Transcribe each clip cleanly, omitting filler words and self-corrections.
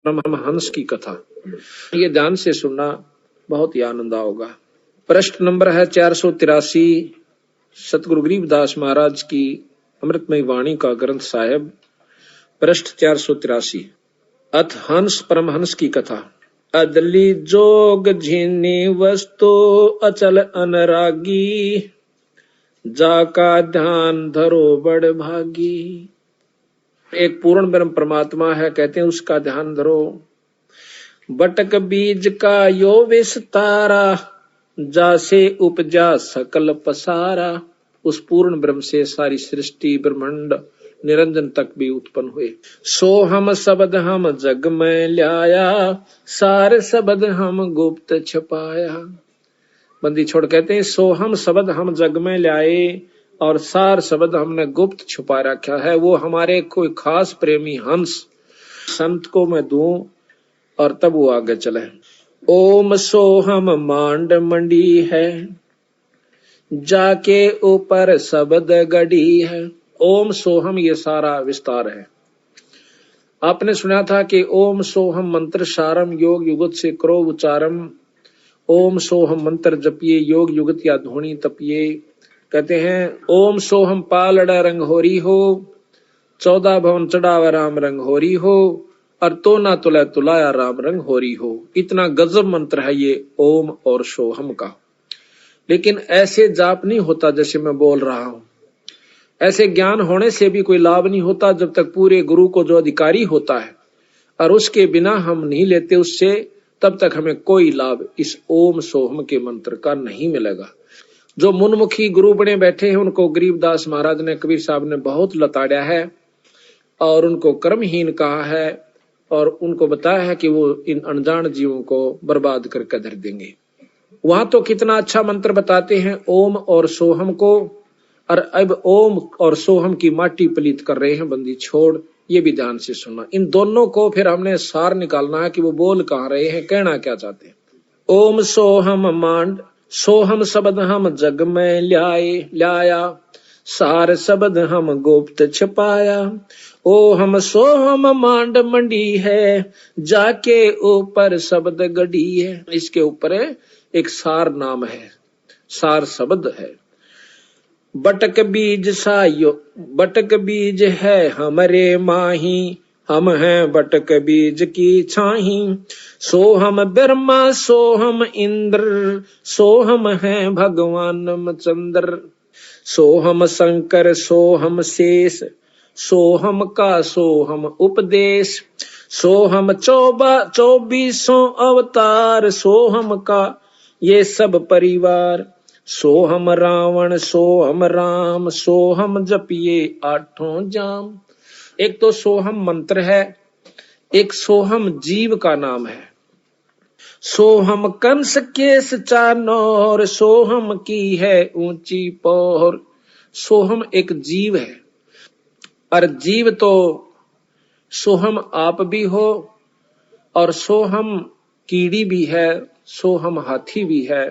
परमहंस की कथा। ये ध्यान से सुनना, बहुत ही आनंद आओगा। प्रश्न नंबर है 483, सतगुरु गरीबदास महाराज की अमृतमय वाणी का ग्रंथ साहिब। प्रश्न 483, अथ हंस परमहंस की कथा। अदली जोग झीनी वस्तु अचल अनरागी, जाका ध्यान धरो बड़ भागी। एक पूर्ण ब्रह्म परमात्मा है, कहते हैं उसका ध्यान धरो। बटक बीज का यो विस्तारा, जासे उपजा सकल पसारा। उस पूर्ण ब्रह्म से सारी सृष्टि ब्रह्मांड निरंजन तक भी उत्पन्न हुए। सो हम शब्द हम जग में ल्याया, सार शब्द हम गुप्त छपाया। बंदी छोड़ कहते हैं सो हम शब्द हम जग में लाए और सार शब्द हमने गुप्त छुपा रखा है। वो हमारे कोई खास प्रेमी हंस संत को मैं दूं और तब वो आगे चले। ओम सोहम मांड मंडी है, जाके ऊपर शब्द गड़ी है। ओम सोहम ये सारा विस्तार है। आपने सुना था कि ओम सोहम मंत्र सारम योग युगत से करो उच्चारम। ओम सोहम मंत्र जपिए योग युगत या ध्वनि तपिए। कहते हैं ओम सोहम पालड़ा रंग होरी हो, 14 भवन चढ़ावा राम रंग होरी हो, और तो ना तुला तुलाया राम रंग होरी हो। इतना गजब मंत्र है ये ओम और सोहम का। लेकिन ऐसे जाप नहीं होता जैसे मैं बोल रहा हूं। ऐसे ज्ञान होने से भी कोई लाभ नहीं होता जब तक पूरे गुरु को जो अधिकारी होता है और उसके बिना हम नहीं लेते उससे, तब तक हमें कोई लाभ इस ओम सोहम के मंत्र का नहीं मिलेगा। जो मुनमुखी गुरु बने बैठे हैं उनको गरीबदास महाराज ने, कबीर साहब ने बहुत लताड़ा है और उनको कर्महीन कहा है और उनको बताया है कि वो इन अनजान जीवों को बर्बाद करके धर देंगे। वहां तो कितना अच्छा मंत्र बताते हैं ओम और सोहम को, और अब ओम और सोहम की माटी पलीत कर रहे हैं। बंदी छोड़, ये भी ध्यान से सुनना। इन दोनों को फिर हमने सार निकालना है कि वो बोल कहाँ रहे हैं, कहना क्या चाहते हैं। ओम सोहम मांड, सोहम शब्द हम जग में लाया, सार शब्द हम गुप्त छपाया। ओ हम सोहम मांड मंडी है, जाके ऊपर शब्द गड़ी है। इसके ऊपर एक सार नाम है, सार शब्द है। बटक बीज सायो, बटक बीज है हमरे माही, हम हैं बटक बीज की छाही। सोहम ब्रह्मा सोहम इंद्र, सोहम है भगवान चंद्र। सोहम शंकर सोहम शेष, सोहम का सोहम उपदेश। सोहम 24 अवतार, सोहम का ये सब परिवार। सोहम रावण सोहम राम, सोहम जपिए 8 जाम। एक तो सोहम मंत्र है, एक सोहम जीव का नाम है। सोहम कंस केस चानोर, सोहम की है ऊंची पोर। सोहम एक जीव है, और जीव तो सोहम आप भी हो और सोहम कीड़ी भी है, सोहम हाथी भी है,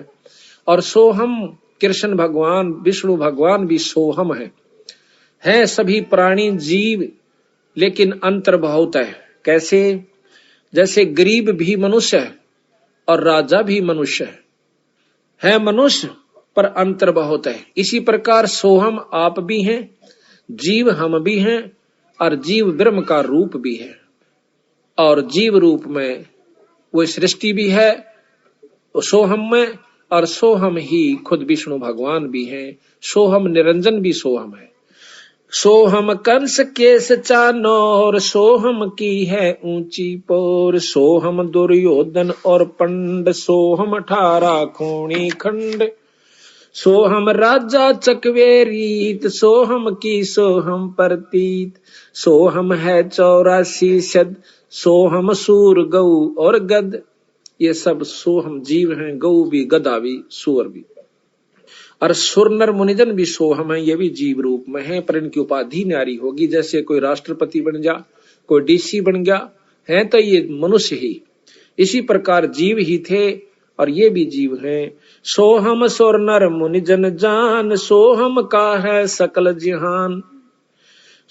और सोहम कृष्ण भगवान विष्णु भगवान भी सोहम है सभी प्राणी जीव, लेकिन अंतर बहुत है। कैसे? जैसे गरीब भी मनुष्य है और राजा भी मनुष्य है मनुष्य, पर अंतर बहुत है। इसी प्रकार सोहम आप भी हैं, जीव हम भी हैं, और जीव ब्रह्म का रूप भी है, और जीव रूप में वो सृष्टि भी है सोहम में, और सोहम ही खुद विष्णु भगवान भी हैं। सोहम निरंजन भी सोहम है। सोहम कंस केस चानोर, सोहम की है ऊंची पोर। सोहम दुर्योधन और पंड, सोहम 18 खूनी खंड। सोहम राजा चकवेरीत, सोहम की सोहम प्रतीत। सोहम है 84 शद, सोहम सूर गऊ और गद। ये सब सोहम जीव हैं, गऊ भी, गधा भी, सूअर भी, और सुर नर मुनिजन भी सोहम है। ये भी जीव रूप में है, पर इनकी उपाधि न्यारी होगी। जैसे कोई राष्ट्रपति बन जा, कोई डीसी बन गया है, तो ये मनुष्य ही। इसी प्रकार जीव ही थे और ये भी जीव हैं। सोहम सुर नर मुनिजन जान, सोहम का है सकल जहान।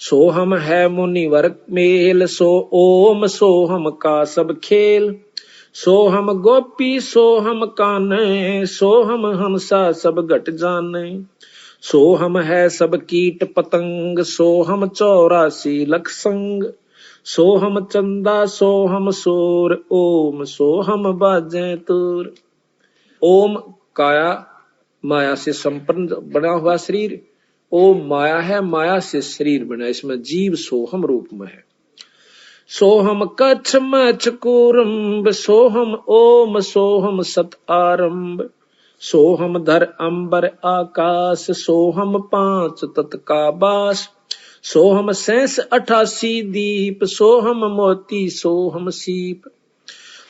सोहम है मुनिवर मेल, सो ओम सोहम का सब खेल। सोहम गोपी सोहम काने, सोहम हंसा सब घट जाने। सोहम है सब कीट पतंग, सोहम 84 लख संग। सोहम चंदा सोहम सोर, ओम सोहम बाजे तूर। ओम काया माया से संपन्न बना हुआ शरीर, ओम माया है, माया से शरीर बना, इसमें जीव सोहम रूप में है। सोहम कच्छ मच्छ कूरम्ब, सोहम ओम सोहम सत आरंभ। सोहम धर अंबर आकाश, सोहम 5 तत् का बास। सोहम 88 दीप, सोहम मोती सोहम सीप।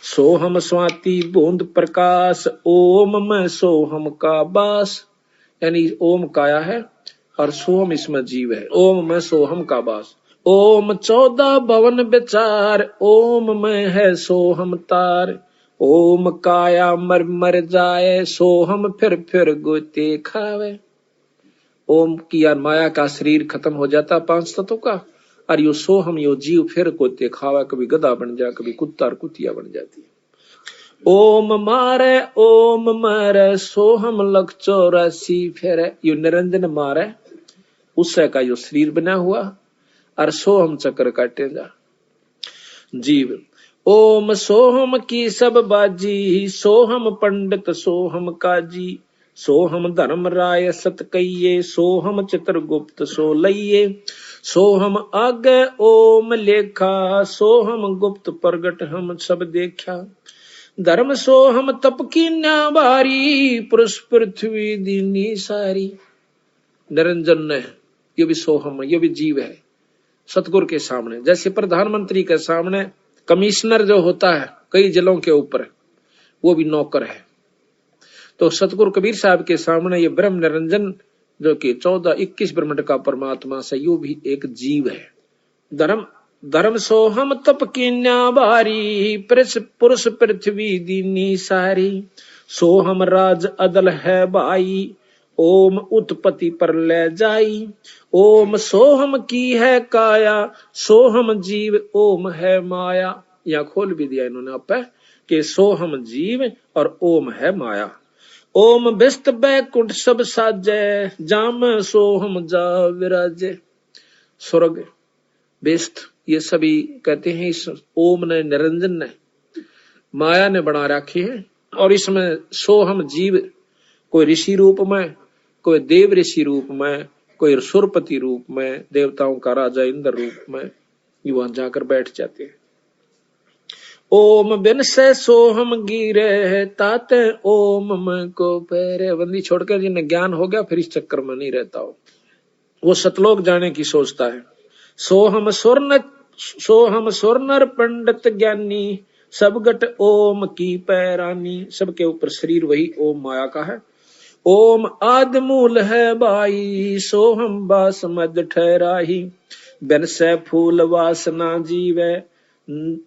सोहम स्वाति बूंद प्रकाश, ओम में सोहम का बास। यानी ओम काया है और सोहम इसमें जीव है, ओम में सोहम का बास। ओम 14 भवन विचार, ओम में है सोहम तार। ओम काया मर मर जाए, सोहम फिर गोते खावे। ओम की यार माया का शरीर खत्म हो जाता 5 तत्वों का, और यो सोहम यो जीव फिर गोते खावे, कभी गधा बन जाए, कभी कुत्ता और कुतिया बन जाती है। ओम मारे ओम मारे, सोहम लख 84 फेरे। यो निरंजन मारे, उससे का यो शरीर बना हुआ, और सोहम चक्र काटे जा जीव। ओम सोहम की सब बाजी, सोहम पंडित सोहम काजी। सोहम धर्म राय सत कहिए, सोहम चित्रगुप्त सो लइये। सोहम आगे ओम लेखा, सोहम गुप्त प्रगट हम सब देखा। धर्म सोहम तप की न्याबारी, पुरुष पृथ्वी दीनी सारी। निरंजन ने ये भी सोहम, ये भी जीव है सतगुरु के सामने। जैसे प्रधानमंत्री के सामने कमिश्नर जो होता है कई जिलों के ऊपर, वो भी नौकर है। तो सतगुरु कबीर साहब के सामने ये ब्रह्म निरंजन जो कि 14-21 ब्रह्मांड का परमात्मा से, यो भी एक जीव है। धर्म सोहम तप की न्याबारी, पुरुष पृथ्वी दीनी सारी। सोहम राज अदल है भाई, ओम उत्पत्ति पर ले जाई। ओम सोहम की है काया, सोहम जीव ओम है माया। या खोल भी दिया इन्होंने आप कि सोहम जीव और ओम है माया। ओम बिस्त बैकुंठ सब साजे, जाम सोहम जा विराजे। स्वर्ग बिस्त ये सभी कहते हैं इस ओम ने, निरंजन ने, माया ने बना रखी है। और इसमें सोहम जीव कोई ऋषि रूप में, कोई देव ऋषि रूप में, कोई सुरपति रूप में, देवताओं का राजा इंद्र रूप में, ये वहां जाकर बैठ जाते हैं। ओम बिन से सोहम गिरे, ताते ओम में को पैरे। बंदी छोड़कर जिन्हें ज्ञान हो गया फिर इस चक्कर में नहीं रहता हो, वो सतलोक जाने की सोचता है। सोहम स्वर्णर पंडित ज्ञानी, सब गट ओम की पैरानी। सबके ऊपर शरीर वही ओम माया का है। ओम आदि मूल है बाई, सोहम बास मद ठहराही। बिन से फूल वासना जीवे,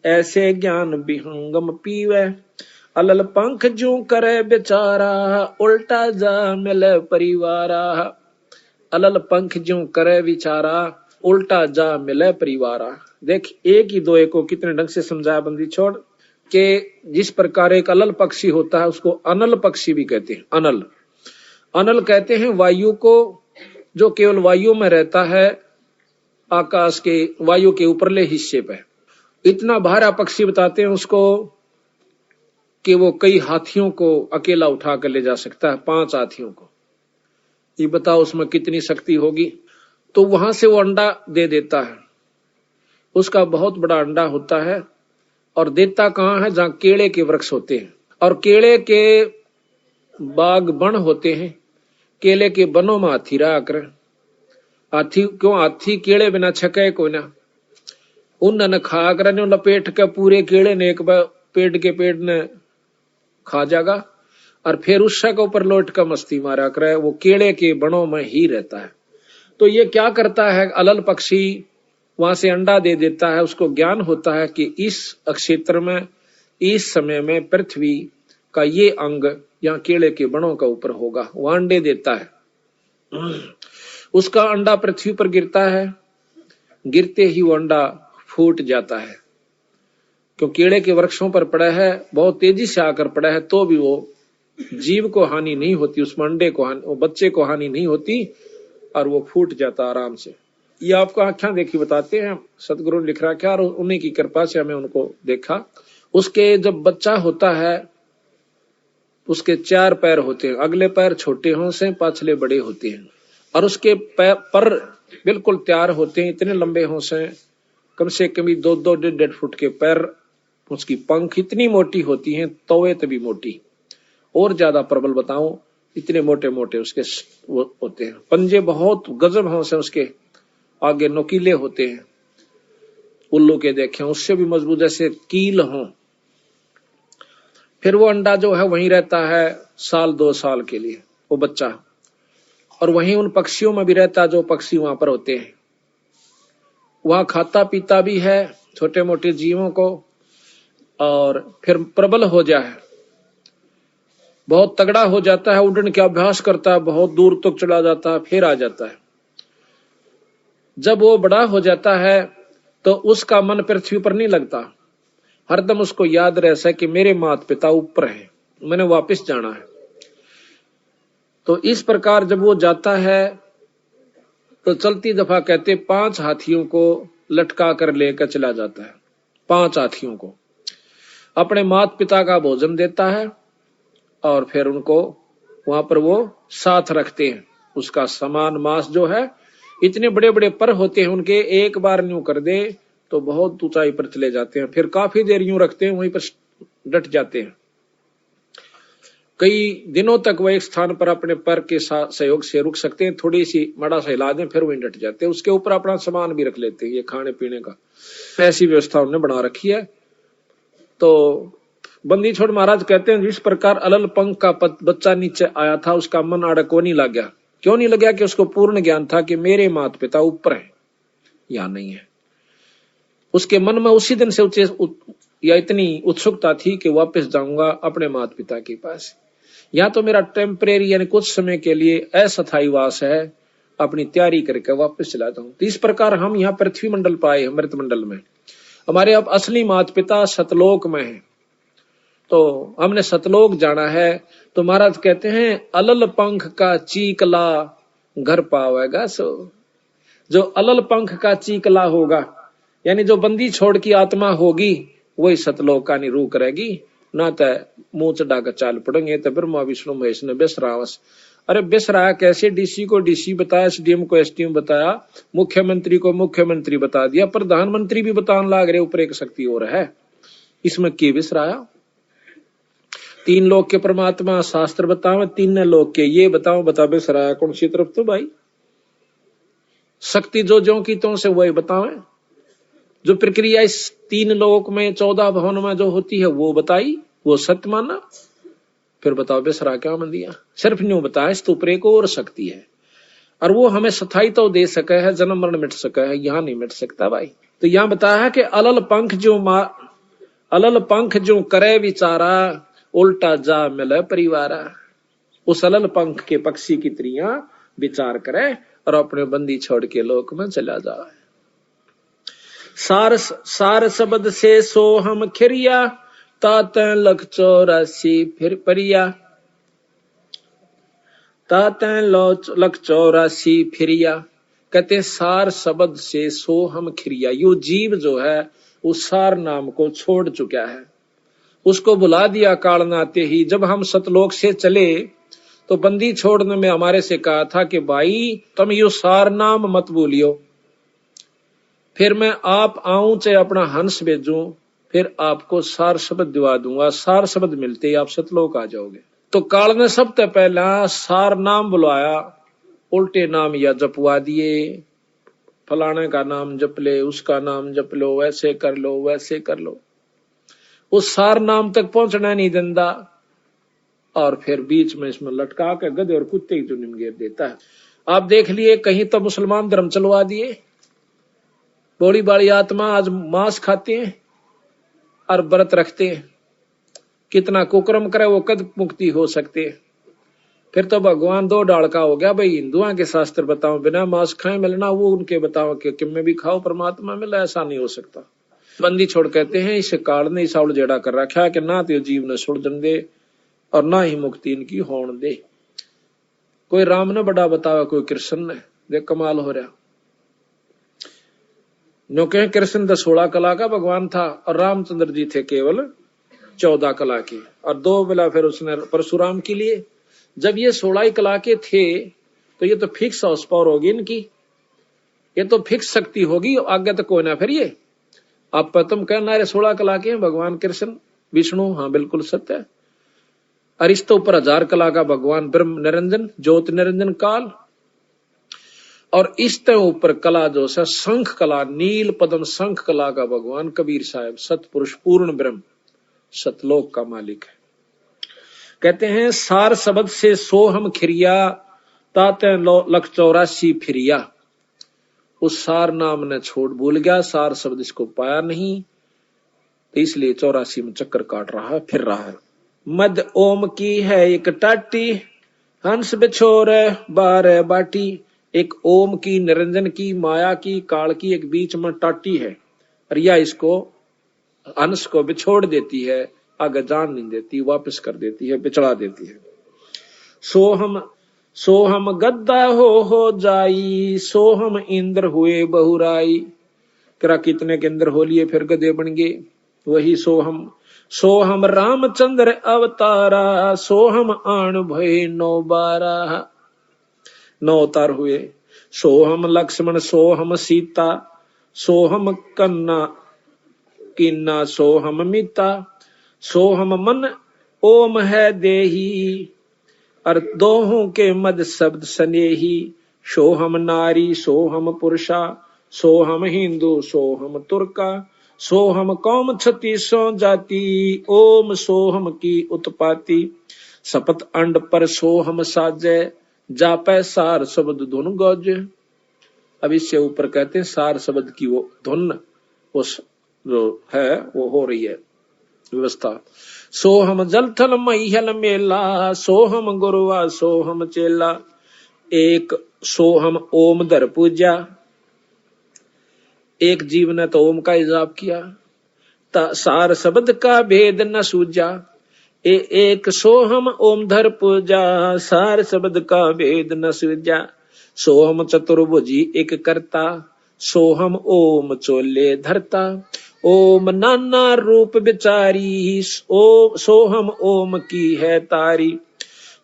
ऐसे ज्ञान विहंगम पीवे। अलल पंख जू करे बेचारा, उल्टा जा मिले परिवारा। अलल पंख जू करे विचारा, उल्टा जा मिले परिवारा। देख एक ही दो एक को कितने ढंग से समझाया बंदी छोड़ के। जिस प्रकार एक अलल पक्षी होता है उसको अनल पक्षी भी कहते हैं। अनल अनल कहते हैं वायु को, जो केवल वायु में रहता है, आकाश के वायु के ऊपरले हिस्से पे। इतना भारा पक्षी बताते हैं उसको कि वो कई हाथियों को अकेला उठा कर ले जा सकता है, 5 हाथियों को। ये बताओ उसमें कितनी शक्ति होगी। तो वहां से वो अंडा दे देता है, उसका बहुत बड़ा अंडा होता है। और देता कहाँ है? जहां केले के वृक्ष होते हैं और केले के बाग बन होते हैं। केले के बनों में हाथी रहा कर। हाथी क्यों? हाथी केले बिना छके को ना, उन न खा कर लपेट के पूरे केले ने एक पेड़ के पेड़ ने खा जाएगा और फिर उस के ऊपर लौट कर मस्ती मारा करे। वो केले के बनों में ही रहता है। तो ये क्या करता है? अलल पक्षी वहां से अंडा दे देता है। उसको ज्ञान होता है कि इस क्षेत्र में, इस समय में पृथ्वी का ये अंग यहाँ केले के बनों का ऊपर होगा। वो अंडे देता है। उसका अंडा पृथ्वी पर गिरता है गिरते ही वो अंडा फूट जाता है। क्यों केले के वृक्षों पर पड़ा है, बहुत तेजी से आकर पड़ा है, तो भी वो जीव को हानि नहीं होती, उसमें अंडे को हानि, वो बच्चे को हानि नहीं होती और वो फूट जाता आराम से। ये आपको आंखें देखी बताते हैं, सतगुरु ने लिख रखा है और उन्हीं की कृपा से हमें उनको देखा। उसके जब बच्चा होता है उसके 4 पैर होते हैं, अगले पैर छोटे होंसे, पाछले बड़े होते हैं, और उसके पर बिल्कुल तैयार होते हैं, इतने लंबे होंसे, कम से कम 2-2 1.5 फुट के पैर, उसकी पंख इतनी मोटी होती हैं, तवे तभी मोटी, और ज्यादा प्रबल बताऊं, इतने मोटे मोटे उसके वो होते हैं। पंजे बहुत गजब होंसे उसके, आगे नुकीले होते हैं, उल्लू के देखे उससे भी मजबूत, जैसे कील हों। फिर वो अंडा जो है वहीं रहता है 1-2 साल के लिए, वो बच्चा, और वहीं उन पक्षियों में भी रहता है जो पक्षी वहां पर होते हैं। वहां खाता पीता भी है छोटे मोटे जीवों को, और फिर प्रबल हो जाए, बहुत तगड़ा हो जाता है, उड़ने का अभ्यास करता है, बहुत दूर तक चला जाता है, फिर आ जाता है। जब वो बड़ा हो जाता है तो उसका मन पृथ्वी पर नहीं लगता, हरदम उसको याद रहता कि मेरे माता पिता ऊपर हैं, मैंने वापस जाना है। तो इस प्रकार जब वो जाता है तो चलती दफा कहते 5 हाथियों को लटका कर लेकर चला जाता है। 5 हाथियों को अपने माता पिता का भोजन देता है और फिर उनको वहां पर वो साथ रखते हैं। उसका समान मांस जो है, इतने बड़े बड़े पर होते हैं उनके, एक बार यूं कर दे तो बहुत ऊंचाई पर चले जाते हैं, फिर काफी देर यूं रखते हैं, वहीं पर डट जाते हैं। कई दिनों तक वह एक स्थान पर अपने पर के सहयोग से रुक सकते हैं, थोड़ी सी मड़ा सा हिला दें फिर वहीं डट जाते हैं। उसके ऊपर अपना सामान भी रख लेते हैं, ये खाने पीने का, ऐसी व्यवस्था उन्होंने बना रखी है। तो बंदी छोड़ महाराज कहते हैं जिस प्रकार अलल पंख का बच्चा नीचे आया था, उसका मन अड़को नहीं लग गया। क्यों नहीं लग गया? कि उसको पूर्ण ज्ञान था कि मेरे माता पिता ऊपर हैं, या नहीं है। उसके मन में उसी दिन से या इतनी उत्सुकता थी कि वापस जाऊंगा अपने माता पिता के पास, या तो मेरा टेम्परेरी यानी कुछ समय के लिए अस्थायी वास है, अपनी तैयारी करके वापस चला जाऊं। तो इस प्रकार हम यहाँ पृथ्वी मंडल पाए, अमृत मंडल में हमारे अब असली माता पिता सतलोक में है, तो हमने सतलोक जाना है। तो महाराज कहते हैं अलल पंख का चीकला घर पावेगा सो। जो अलल पंख का चीकला होगा, यानी जो बंदी छोड़ की आत्मा होगी, वही सतलोक का रूह करेगी। ना तो मुंह चढ़ा कर चाल पड़ेंगे तो ब्रह्मा विष्णु महेश ने बेसरावस। अरे बेसराया कैसे? डीसी को डीसी बताया, एसडीएम को एसडीएम बताया, मुख्यमंत्री को मुख्यमंत्री बता दिया, प्रधानमंत्री भी बताने लाग रहे ऊपर एक शक्ति और है। इसमें की बिसराया? 3 लोक के परमात्मा शास्त्र बताओ, 3 लोक के ये बताओ, बता बिसराया कौन सी तरफ? तो भाई शक्ति जो की तो से वही बतावे। जो प्रक्रिया इस 3 लोक में 14 भवन में जो होती है वो बताई, वो सत्य माना। फिर बताओ बेसरा क्या मन दिया? सिर्फ न्यू बताया इस ऊपर एक और शक्ति है, और वो हमें स्थायी तो दे सके है, जन्म मरण मिट सके है, यहाँ नहीं मिट सकता भाई। तो यहाँ बताया है कि अलल पंख जो करे विचारा, उल्टा जा मिले परिवारा। उस अलल पंख के पक्षी की त्रियां विचार करे और अपने बंदी छोड़ के लोक में चला जाए। सार शब्द से सो हम खिरिया, ताते लख 84 फिर परिया। ताते लख 84 फिरिया। कहते सार शब्द से सो हम खिरिया। यो जीव जो है उस सार नाम को छोड़ चुका है, उसको बुला दिया काल नाते ही। जब हम सतलोक से चले तो बंदी छोड़ने में हमारे से कहा था कि भाई तुम यो सार नाम मत भूलियो, फिर मैं आप आऊं चाहे अपना हंस भेजूं, फिर आपको सार शब्द दिवा दूंगा। सार शब्द मिलते ही आप सतलोक आ जाओगे। तो काल ने सबसे पहला सार नाम बुलवाया, उल्टे नाम या जपवा दिए। फलाने का नाम जप ले, उसका नाम जप लो, वैसे कर लो, वैसे कर लो। उस सार नाम तक पहुंचना नहीं देता, और फिर बीच में इसमें लटका के गधे और कुत्ते की चुनिम घेर देता है। आप देख लिए कहीं तो मुसलमान धर्म चलवा दिए, बोली बाड़ी आत्मा आज मांस खाते हैं और व्रत रखते हैं, कितना कुकर्म करे वो कद मुक्ति हो सकते हैं। फिर तो भगवान दो डाल का हो गया भाई। हिंदुओं के शास्त्र बताओ बिना मांस खाए मिलना, वो उनके बताओ कि में भी खाओ परमात्मा मिला, ऐसा नहीं हो सकता। बंदी छोड़ कहते हैं इस काल ने इस आवड़ जेड़ा कर रखा कि ना तो जीव ने सुड़न दे और ना ही मुक्ति इनकी होने दे। कोई राम ने बड़ा बतावा, कोई कृष्ण ने, देख कमाल हो रहा। नो कहे कृष्ण तो 16 कला का भगवान था और रामचंद्र जी थे केवल 14 कला के, और 2 बेला फिर उसने परशुराम के लिए। जब ये 16 कला के थे तो ये तो फिक्स हाउस पावर होगी इनकी, ये तो फिक्स शक्ति होगी, आगे तक कोई ना। फिर ये आप तुम कहना रहे 16 कला के हैं भगवान कृष्ण विष्णु, हाँ बिल्कुल सत्य है। और इस तो ऊपर 1000 कला का भगवान ब्रह्म निरंजन ज्योति निरंजन काल, और इस तो ऊपर कला जो है शंख कला, नील पद्म शंख कला का भगवान कबीर साहब सतपुरुष पूर्ण ब्रह्म सतलोक का मालिक है। कहते हैं सार शब्द से सोहम खिरिया ताते लख 84 फिरिया। उस सार नाम ने छोड़ भूल गया, सार शब्द इसको पाया नहीं, तो इसलिए 84 में चक्कर काट रहा है, फिर रहा है। मद ओम की है एक टाटी, हंस बिछोर बार बाटी। एक ओम की, निरंजन की, माया की, काल की एक बीच में टाटी है, और यह इसको हंस को बिछोड़ देती है, आगे जान नहीं देती, वापस कर देती है, बिछड़ा देती है। सोहम गद्दा हो जाई, सोहम इंद्र हुए बहुराई। करा कितने के इंद्र हो लिए फिर गधे बन गए। वही सोहम रामचंद्र अवतारा, सोहम आन भय 9 अवतार हुए। सोहम लक्ष्मण, सोहम सीता, सोहम कन्ना किन्ना, सोहम मिता। सोहम मन ओम है देही, और दोहों के मद शब्द स्नेही। सोहम नारी, सोहम पुरुषा, सोहम हिंदू, सोहम तुर्का। सोहम कौम 36 जाति, ओम सोहम की उत्पाती। सपत अंड पर सोहम साजे, जापै सार शब्द धुन गौज। अब इससे ऊपर कहते हैं सार शब्द की वो धुन उस जो है वो हो रही है व्यवस्था। सोहम जल थल महियल मेला, सोहम गुरुआ सोहम चेला। एक सोहम ओम धर पूजा, एक जीव ने तो ओम का हिजाब किया, सार शब्द का भेद न सूझा। एक सोहम ओम धर पूजा, सार शब्द का भेद न सूझा। सोहम चतुर्भुजी एक करता, सोहम ओम चोले धरता। ओम नाना रूप बिचारी, सोहम ओम की है तारी।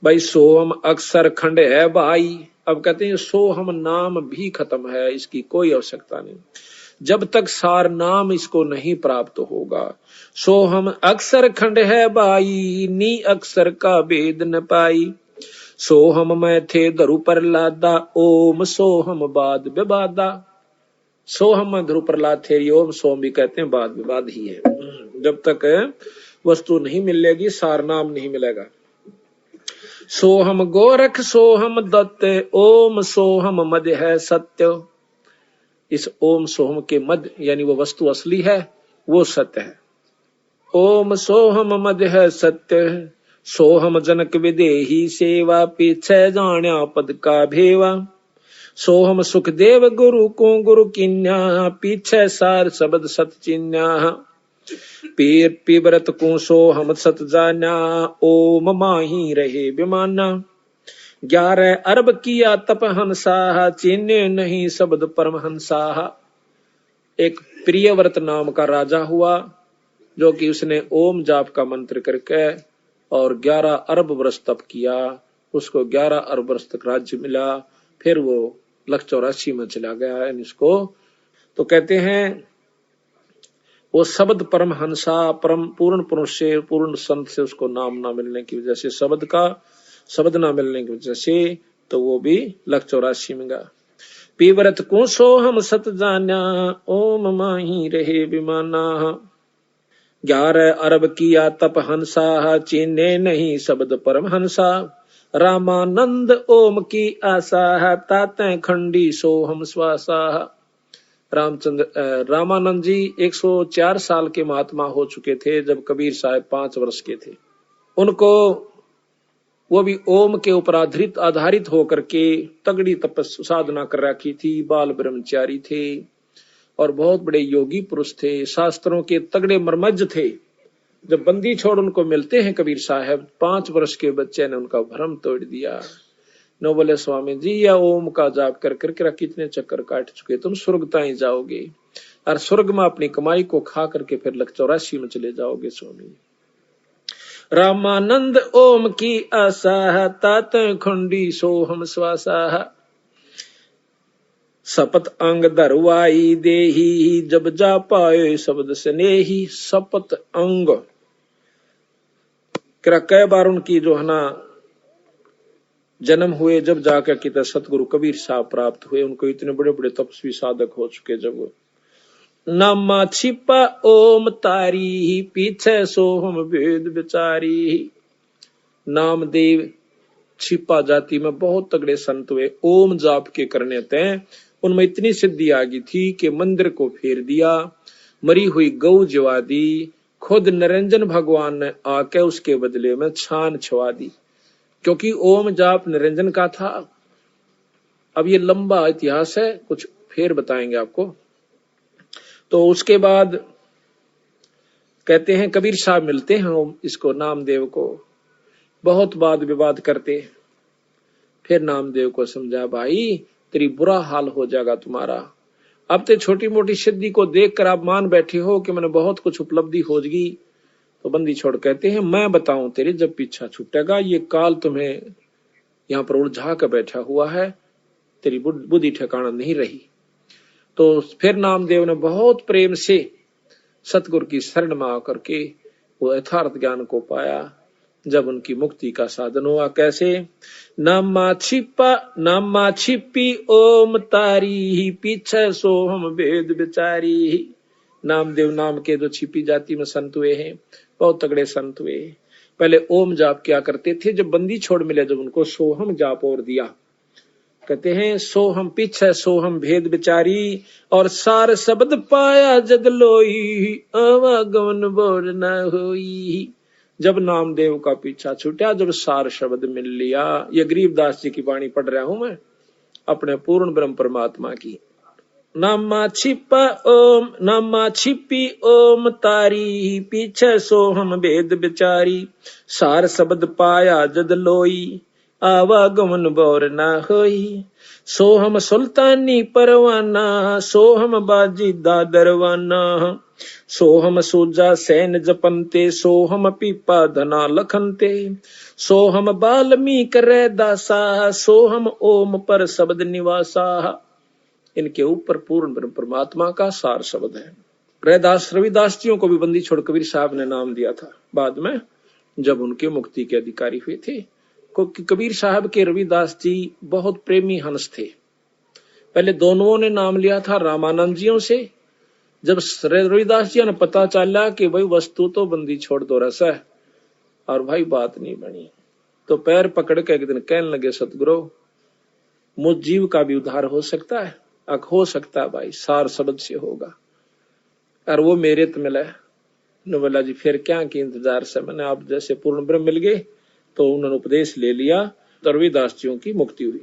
भाई सोहम अक्षर खंड है भाई। अब कहते हैं सोहम नाम भी खत्म है, इसकी कोई आवश्यकता नहीं जब तक सार नाम इसको नहीं प्राप्त होगा। सोहम अक्षर खंड है भाई, नी अक्षर का भेद न पाई। सोहम मैं थे धरु पर लादा, ओम सोहम बाद विवादा। सोहम में ध्रुव प्रहलाद थे, ओम सोम भी कहते हैं, बाद विवाद ही है। जब तक वस्तु नहीं मिलेगी सार नाम नहीं मिलेगा। सोहम गोरख सोहम दत्त, ओम सोहम मद है सत्य। इस ओम सोहम के मद यानी वो वस्तु असली है, वो सत्य है। ओम सोहम मद है सत्य, सोहम जनक विदेही सेवा। पीछे जाण्या पद का भेवा। सोहम सुखदेव गुरु को गुरु किन्या, पीछे सार शब्द सत चिन्या। पीर पीबरत को सोहम सत जाना, ओम माही रहे विमाना। 11 अरब किया तप हंसा, चिन्ह नहीं शब्द परमहंसा। एक प्रियव्रत नाम का राजा हुआ, जो कि उसने ओम जाप का मंत्र करके और 11 अरब वर्ष तप किया, उसको 11 अरब वर्ष तक राज्य मिला। फिर वो 184 में चला गया इसको। तो कहते हैं वो शब्द परमहंसा, परम पूर्ण पुरुष से, पूर्ण संत से उसको नाम ना मिलने की वजह से, शब्द ना मिलने की वजह से, तो वो भी 184 में गया। पीवरत को सोहम सत जाना, ओम माही रहे विमाना। 11 अरब किया तप हंसा, चीने नहीं शब्द परमहंसा। रामानंद ओम की आशा, ताते खंडी सोहम श्वासा। रामानंद जी 104 साल के महात्मा हो चुके थे जब कबीर साहब 5 वर्ष के थे। उनको वो भी ओम के ऊपर आधारित होकर के तगड़ी तपस्या साधना कर रखी थी, बाल ब्रह्मचारी थे और बहुत बड़े योगी पुरुष थे, शास्त्रों के तगड़े मर्मज्ञ थे। जब बंदी छोड़ उनको मिलते हैं कबीर साहब, 5 वर्ष के बच्चे ने उनका भ्रम तोड़ दिया। नो बोले स्वामी जी, या ओम का जाप कर करके कितने चक्कर काट चुके, तुम स्वर्ग ताई जाओगे और स्वर्ग में अपनी कमाई को खा करके फिर 84 में चले जाओगे स्वामी। रामानंद ओम की आशा, तात खुंडी सोहम श्वासा, शपथ अंग धरवाई देही, जब जा पाए शब्द स्नेही। शपथ अंग कई बार उनकी जो है ना जन्म हुए, जब जाकर के सतगुरु कबीर साहब प्राप्त हुए। उनको इतने बड़े बड़े तपस्वी साधक हो चुके। जब नामा छिपा ओम तारी, पीछे सोहम वेद विचारी। नामदेव छिपा जाति में बहुत तगड़े संत हुए, ओम जाप के करने तय उनमें इतनी सिद्धि आ गई थी कि मंदिर को फेर दिया, मरी हुई गौ जवा दी, खुद निरंजन भगवान ने आके उसके बदले में छान छवा दी, क्योंकि ओम जाप निरंजन का था। अब ये लंबा इतिहास है, कुछ फिर बताएंगे आपको। तो उसके बाद कहते हैं कबीर साहब मिलते हैं इसको नामदेव को, बहुत वाद विवाद करते। फिर नामदेव को समझा, भाई तेरी बुरा हाल हो जाएगा तुम्हारा। अब तो छोटी मोटी सिद्धि को देखकर आप मान बैठे हो कि मैंने बहुत कुछ उपलब्धि हो गई। तो बंदी छोड़ कहते हैं, मैं बताऊं तेरे जब पीछा छूटेगा, ये काल तुम्हें यहाँ पर उलझा कर बैठा हुआ है, तेरी बुद्धि ठिकाना नहीं रही। तो फिर नामदेव ने बहुत प्रेम से सतगुरु की शरण में आकर के वो यथार्थ ज्ञान को पाया, जब उनकी मुक्ति का साधन हुआ। कैसे? नामा छिपी ओम तारी, पीछे सोहम वेद विचारी। नामदेव नाम के जो छिपी जाति में संत हुए हैं, बहुत तगड़े संत हुए। पहले ओम जाप क्या करते थे, जब बंदी छोड़ मिले जब उनको सोहम जाप और दिया। कहते हैं सोहम पीछे सोहम भेद विचारी, और सार शब्द पाया जग लोई, आवागमन बोर न होई। जब नामदेव का पीछा छूटा, जब सार शब्द मिल लिया। ये गरीबदास जी की वाणी पढ़ रहा हूं मैं, अपने पूर्ण ब्रह्म परमात्मा की। नामा छिपी ओम तारी, पीछे सोहम वेद विचारी। सार शब्द पाया जद लोई, आवागमन बोर न होई। सोहम सुल्तानी परवाना, सोहम बाजी दादरवाना। सोहम सूजा सैन जपनते, सोहम पीपा धना लखनते। सोहम बाल्मीक रैदासा, सोहम ओम पर शब्द निवासा। इनके ऊपर पूर्ण ब्रह्म परमात्मा का सार शब्द है। रविदास जियों को भी बंदी छोड़ कबीर साहब ने नाम दिया था बाद में, जब उनके मुक्ति के अधिकारी हुए थे। क्योंकि कबीर साहब के रविदास जी बहुत प्रेमी हंस थे। पहले दोनों ने नाम लिया था रामानंद जियों से। जब रविदास जी ने पता चला कि भाई वस्तु तो बंदी छोड़ दो रस है और भाई बात नहीं बनी, तो पैर पकड़ के एक दिन कहने लगे, सतगुरु मुझ जीव का भी उद्धार हो सकता है? हो सकता है भाई, सार शब्द से होगा। और वो मेरे तो मिला है। बोला जी फिर क्या की इंतजार से, मैंने आप जैसे पूर्ण ब्रह्म मिल गए। तो उन्होंने उपदेश ले लिया, तो रविदास जियों की मुक्ति हुई।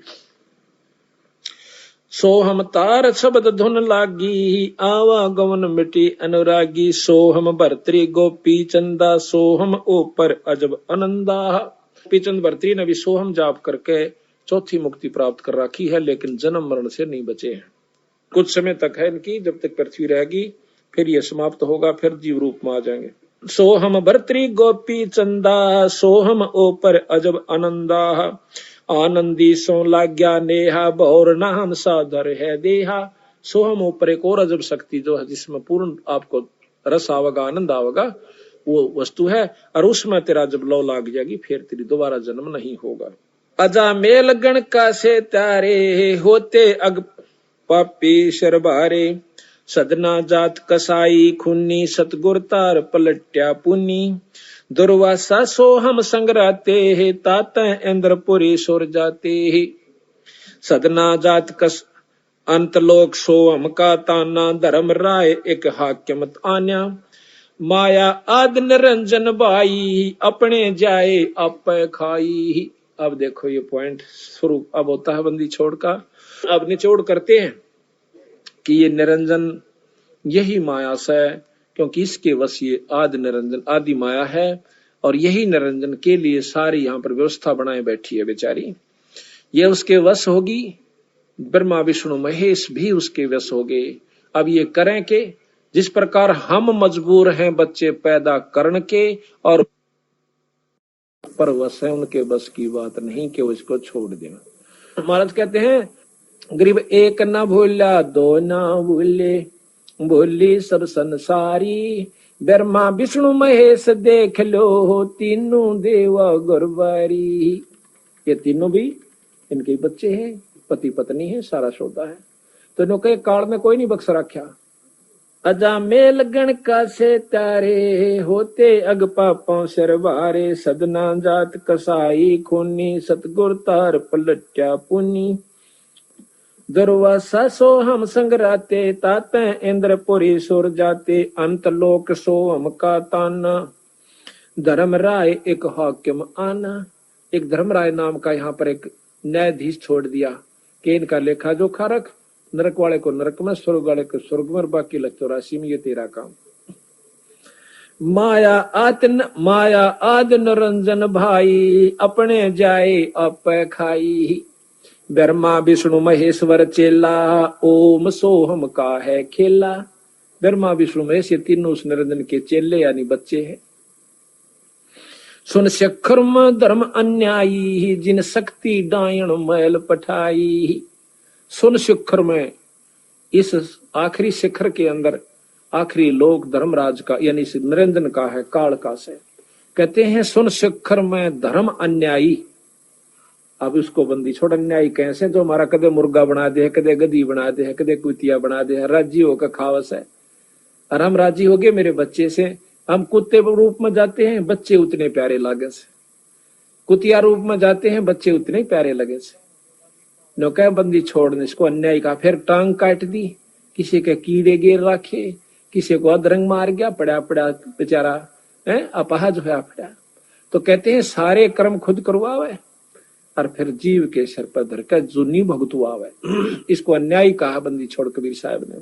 सोहम तार शब्द धुन लागी, आवागमन मिटी अनुरागी। सोहम भर्तरी गोपी चंदा, सोहम ऊपर अजब आनंदा। गोपीचंद भर्तरी ने भी सोहम जाप करके चौथी मुक्ति प्राप्त कर रखी है, लेकिन जन्म मरण से नहीं बचे हैं। कुछ समय तक है इनकी, जब तक पृथ्वी रहेगी फिर ये समाप्त होगा, फिर जीव रूप में आ जाएंगे। सोहम भर्तरी गोपी चंदा, सोहम ऊपर अजब आनंदा। आनंदी सो लाग्या नेहा, भौर नाम साधर है देहा। सोहम ऊपर एक और अजब शक्ति जो है, जिसमें पूर्ण आपको रस आवेगा, आनंद आवेगा, वो वस्तु है। और उसमें तेरा जब लौ लाग जाएगी, फिर तेरी दोबारा जन्म नहीं होगा। अजा मेल गण का से तारे, होते अग पापी शरबारे। सदना जात कसाई खुन्नी, सतगुर तार पलट्या पुन्नी। दुर्वासा सोहम संगराते है, ताता इंद्रपुरी सुर जाते है। सदना जात कस अंतलोक सोहम का ताना, धर्म राय एक हाक्यमत आन्या। माया आद निरंजन भाई, अपने जाए आप खाई। अब देखो ये पॉइंट शुरू अब होता है बंदी छोड़ का। अब निचोड़ करते हैं कि ये निरंजन यही माया से, क्योंकि इसके वश ये आदि निरंजन आदि माया है, और यही निरंजन के लिए सारी यहाँ पर व्यवस्था बनाए बैठी है बेचारी। ये उसके वश होगी, ब्रह्मा विष्णु महेश भी उसके वश हो गए। अब ये करें के, जिस प्रकार हम मजबूर हैं बच्चे पैदा करने के, और पर वश है, उनके बस की बात नहीं कि वो इसको छोड़ दें। महाराज कहते हैं, गरीब एक न भूला दो न भूले, भूली सब संसारी, ब्रह्मा विष्णु महेश देख लो, तीनों देवा गुरबारी। ये तीनों भी इनके बच्चे हैं, पति पत्नी है, सारा सौदा है। तो इन्होंने काल में कोई नहीं बख्श रखा। अजा मेल गण का से तारे, होते अग पापों सिर भारे, सदना जात कसाई खूनी, सतगुर तार पलट्या पुनी। दुर्वासा सो हम संगराते, ताते इंद्रपुरी सुर जाते, अंत लोक सो हम का ताना, धर्म राय एक हाकिम आना। एक धर्मराय नाम का यहाँ पर एक न्यायाधीश छोड़ दिया कि इनका लेखा जोखा रख, नरक वाले को नरक में, स्वर्ग वाले को स्वर्ग में, बाकी लग 84 में, ये तेरा काम। माया आद निरंजन भाई, अपने जाए आप खाई, ब्रह्मा विष्णु महेश्वर चेला, ओम सोहम का है खेला। ब्रह्मा विष्णु महेश ये तीनों उस निरंजन के चेले यानी बच्चे हैं। सुन शिखरम धर्म अन्यायी, जिन शक्ति डायण मैल पठाई। सुन शिखर में, इस आखिरी शिखर के अंदर आखिरी लोक धर्मराज का यानी निरंजन का है, काल का से। कहते हैं सुन शिखर में धर्म अन्यायी। अब उसको बंदी छोड़, अन्यायी कैसे, जो हमारा कदे मुर्गा बना दे, कदे गधी बना दे, कदे कुतिया बना दे, राजी होकर खावस है। और हम राजी हो गए मेरे बच्चे से, हम कुत्ते रूप में जाते हैं, बच्चे उतने प्यारे लागे से, कुतिया रूप में जाते हैं, बच्चे उतने प्यारे लगे से। नो कह बंदी छोड़ने इसको, अन्याय का। फिर टांग काट दी, किसी के कीड़े गिर रखे, किसी को अधरंग मार गया, पड़ा पड़ा बेचारा है अपाहज होया पड़ा। तो कहते हैं सारे कर्म खुद करवावे और फिर जीव के सर पर धरकर जुनी भुगतवावे। इसको अन्याय कहा बंदी छोड़ कबीर साहब ने।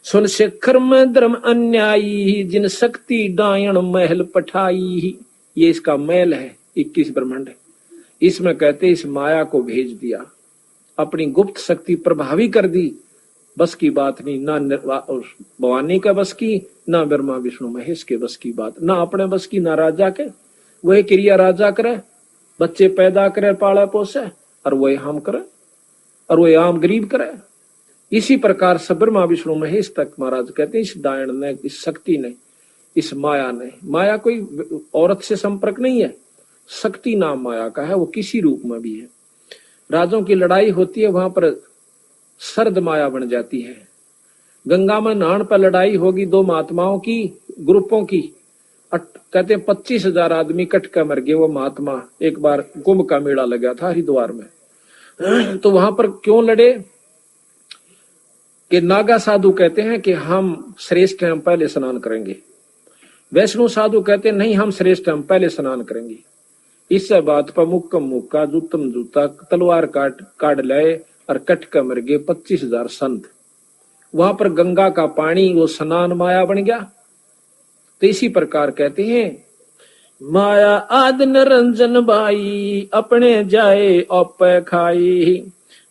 सुन शिखर में धर्म अन्यायी, जिन शक्ति डायण महल पठाई। ये इसका महल है, 21 ब्रह्मांड। इसमें कहते इस माया को भेज दिया, अपनी गुप्त शक्ति प्रभावी कर दी। बस की बात नहीं, ना भवानी का बस की, ना ब्रह्मा विष्णु महेश के बस की बात, ना अपने बस की, ना राजा के। वही क्रिया राजा करे, बच्चे पैदा करे, पाले पोसे, और वही हम करे, और वही आम गरीब करे। इसी प्रकार से ब्रह्मा विष्णु महेश तक महाराज कहते हैं इस डायण ने, इस शक्ति ने, इस माया ने। माया कोई औरत से संपर्क नहीं है, शक्ति नाम माया का है, वो किसी रूप में भी है। राजों की लड़ाई होती है, वहां पर सर्द माया बन जाती है। गंगा में नहान पर लड़ाई होगी दो महात्माओं की, ग्रुपों की। कहते हैं 25,000 आदमी कट कर मर गए। वो महात्मा, एक बार कुंभ का मेला लगा था हरिद्वार में, तो वहां पर क्यों लड़े कि नागा साधु कहते हैं कि हम श्रेष्ठ हैं, हम पहले स्नान करेंगे। वैष्णु साधु कहते हैं नहीं, हम श्रेष्ठ, हम पहले स्नान करेंगे। इस बात पर मुक्कम मुक्का, जूतम जूता, तलवार काट लाए और कट कर मर गए 25,000 संत। वहां पर गंगा का पानी वो स्नान माया बन गया। तो इसी प्रकार कहते हैं माया आद निरंजन भाई, अपने जाए औप खाई,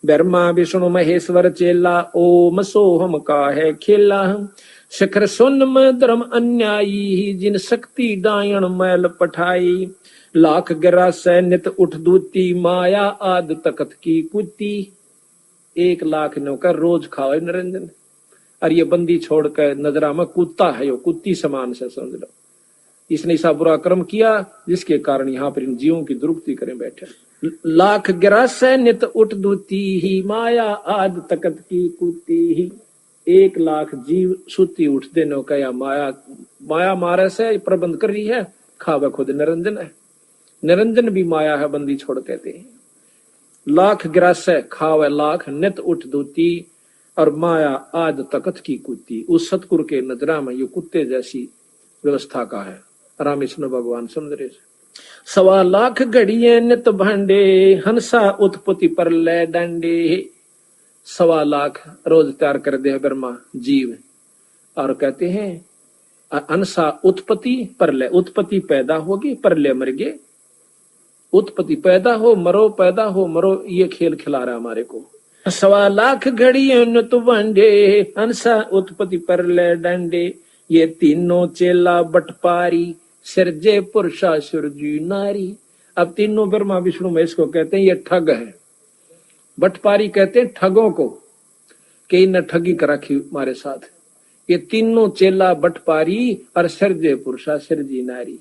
ब्रह्मा विष्णु महेश्वर चेला, ओम सोहम का है खेला। शिखर सुन में धर्म अन्यायी, जिन शक्ति डायण मैल पठाई, लाख गिरा सैनित उठ दूती, माया आद तकत की कुती। 1 लाख नौकर रोज खावे निरंजन, और ये बंदी छोड़कर नजरा में कुत्ता है, यो कुत्ती समान से समझ लो। इसने ऐसा बुरा कर्म किया जिसके कारण यहाँ पर इन जीवों की दुरुक्ति करें बैठे। लाख गिरा सैनित उठ दूती ही, माया आद तकत की कुती ही। 1 लाख जीव सुती उठते नौका, या माया मारे से प्रबंध कर रही है, खावे खुद निरंजन है। निरंजन भी माया है, बंदी छोड़ कहते हैं। लाख ग्रास खावे लाख, नित उठ दूती, और माया आद तकत की कुत्ती। उस सतगुरु के नजरा में ये कुत्ते जैसी व्यवस्था का है। राम विष्णु भगवान सुंदर 1.25 घड़िए नित भांडे हंसा उत्पत्ति पर ले डंडे। 1.25 रोज तैयार कर दे ब्रह्मा जीव और कहते हैं हंसा उत्पत्ति परलय, उत्पत्ति पैदा होगी परलय मर गए। उत्पत्ति पैदा हो मरो ये खेल खिला रहा हमारे को। 1.25 घड़ियों नित भांडे हंसा उत्पत्ति परलय डंडे। ये तीनों चेला बटपारी सिरजे पुरुषा सुरजी नारी। अब तीनों ब्रह्मा विष्णु महेश को कहते हैं ये ठग है। बटपारी कहते हैं ठगों को कि इन्हें ठगी कर रखी हमारे साथ। ये तीनों चेला बटपारी और सिरजे पुरुषा सिरजी नारी।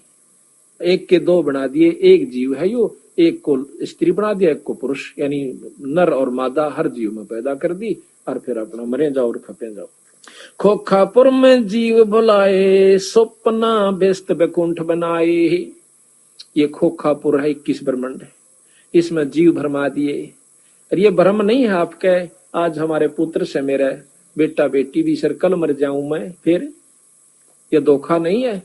एक के 2 बना दिए, एक जीव है यो, एक को स्त्री बना दिया, एक को पुरुष, यानी नर और मादा हर जीव में पैदा कर दी और फिर अपना मरे जाओ और खपे जाओ। खोखापुर में जीव बुलाए स्वप्ना व्यस्त बैकुंठ बनाए। ये खोखापुर है 21 ब्रह्मांड है, इसमें जीव भरमा दिए। और ये भ्रम नहीं है आपके, आज हमारे पुत्र से मेरा बेटा बेटी भी सर कल मर जाऊं मैं, फिर ये धोखा नहीं है।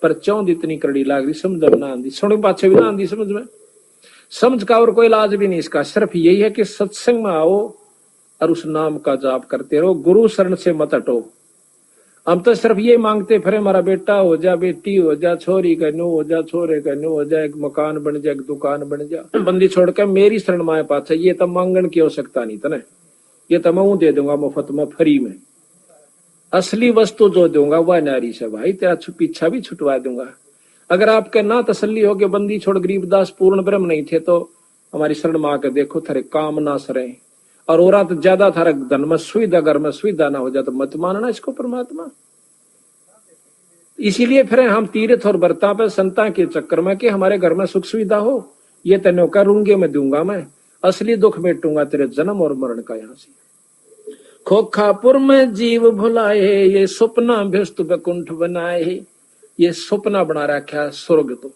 पर चौंध इतनी कड़ी लाग रही समझ में ना आंदी, सुन पाछे भी ना आंदी समझ में। समझ का और कोई इलाज भी नहीं इसका, सिर्फ यही है कि सत्संग में आओ और उस नाम का जाप करते रहो, गुरु शरण से मत हटो। हम तो सिर्फ ये मांगते फिर हमारा बेटा हो जा, बेटी हो जा, छोरी का नो हो जा, छोरे का नो हो जा, एक मकान बन जा, एक दुकान बन जा। बंदी छोड़ के मेरी शरण माए पाछे, ये तो मांगन की आवश्यकता नहीं तने, ये तो मैं दे दूंगा मुफ्त में फ्री में। असली वस्तु जो दूंगा वह नारी से भाई, तेरा पीछा भी छुटवा दूंगा। अगर आपके ना तसल्ली हो कि बंदी छोड़ गरीबदास पूर्ण ब्रह्म नहीं थे तो हमारी शरण मां के देखो थारे काम ना सरे। और औरत ज्यादा थारा धन में सुविधा, घर में सुविधा ना हो जाए तो मत मानना इसको परमात्मा। इसीलिए फिर हम तीर्थ और व्रता पे संता के चक्कर में कि हमारे घर में सुख सुविधा हो, ये तेनों का रूंगे में दूंगा मैं, असली दुख मेटूंगा तेरे जन्म और मरण का। यहाँ से खोखापुर में जीव भुलाए ये सपना व्यस्त बैकुंठ बनाए। ये सपना बना रखा स्वर्ग, तो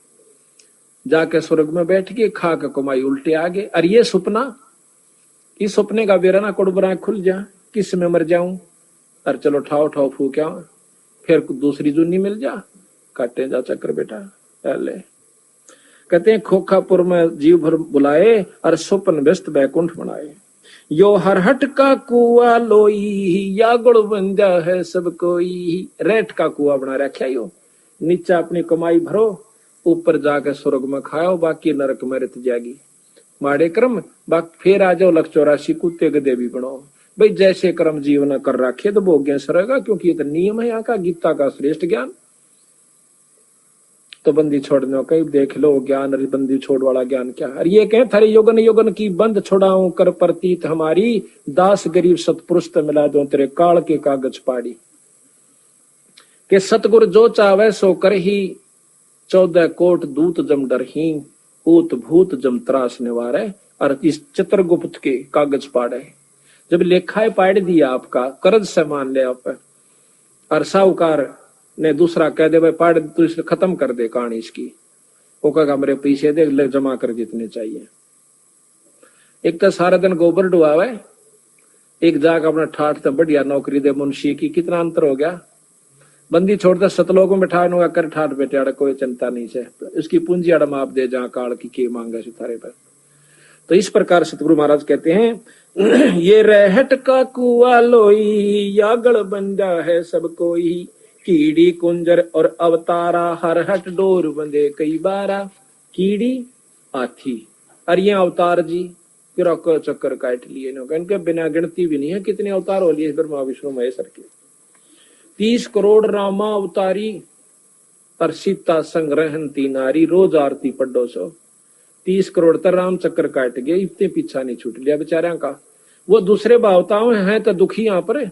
जाके स्वर्ग में बैठ के खा के कमाई उल्टे आगे। और ये सपना, इस सपने का बेराना कोड़बरा खुल जा, किस में मर जाऊं और चलो ठाव ठाव फूक्या फिर दूसरी जुनी मिल जा, काटे जा चक्कर बेटा पहले। कहते हैं खोखापुर में जीव भर बुलाए और स्वप्न व्यस्त बैकुंठ बनाए। यो हरहट का कुआ लोई या गुड़ बंजा है सब कोई। रेट का कुआ बना रखा यो, नीचे अपनी कमाई भरो, ऊपर जाकर स्वर्ग में खाओ, बाकी नरक में रत जाएगी। माड़े कर्म बाकी फिर आ जाओ 184 कुत्ते गधे भी बनो। भाई जैसे कर्म जीवन कर रखे तो भोग्य सरेगा, क्योंकि ये तो नियम है यहाँ का, गीता का श्रेष्ठ ज्ञान। तो बंदी छोड़ने कई देख लो ज्ञान, बंदी छोड़ वाला ज्ञान क्या है। ये कहे थारे योगन योगन की बंद छोड़ाऊं कर प्रतीत हमारी, दास गरीब सतपुरुष तो मिला दो तेरे काल के कागज पाड़ी। के सतगुरु जो चावे सो कर ही, 14 कोट दूत जम डरही, ऊत भूत जम त्रास निवारे। और इस चित्रगुप्त के कागज पाड़े, जब लेखाएं पाड़ दिया आपका, कर्ज से मान ले आप, और साहूकार ने दूसरा कह दे भाई पाड़ तू इसे खत्म कर दे कहानी इसकी, वो कहेगा मेरे पैसे दे ले जमा कर जितने चाहिए। एक तो सारा दिन गोबर डुआवे, एक जाग अपना ठाठ तो बढ़िया नौकरी दे मुंशी की, कितना अंतर हो गया। बंदी छोड़ता सतलोक में बैठा कर ठाठ बेटे आड़ कोई चिंता नहीं से, उसकी पूंजी आड़ माप दे जहाँ काल की के मांगा सितारे पर। तो इस प्रकार सतगुरु महाराज कहते हैं ये रहट का कुआ लोई या गढ़ बंजा है सब कोई, कीड़ी कुंजर और अवतारा हर हट डोर बंदे कई बारा। कीड़ी हाथी और ये अवतार जी फिर चक्कर काट लिए इनके बिना गिनती भी नहीं है कितने अवतार हो लिए ब्रह्मा विष्णु महेश्वर के। 30 करोड़ रामा अवतारी और सीता संग रहती नारी, रोज आरती पढ़ो सो। 30 करोड़ तर राम चक्कर काट गए, इतने पीछा नहीं छूट लिया बेचारियों का। वो दूसरे भावताओं हैं तो दुखी यहाँ पर,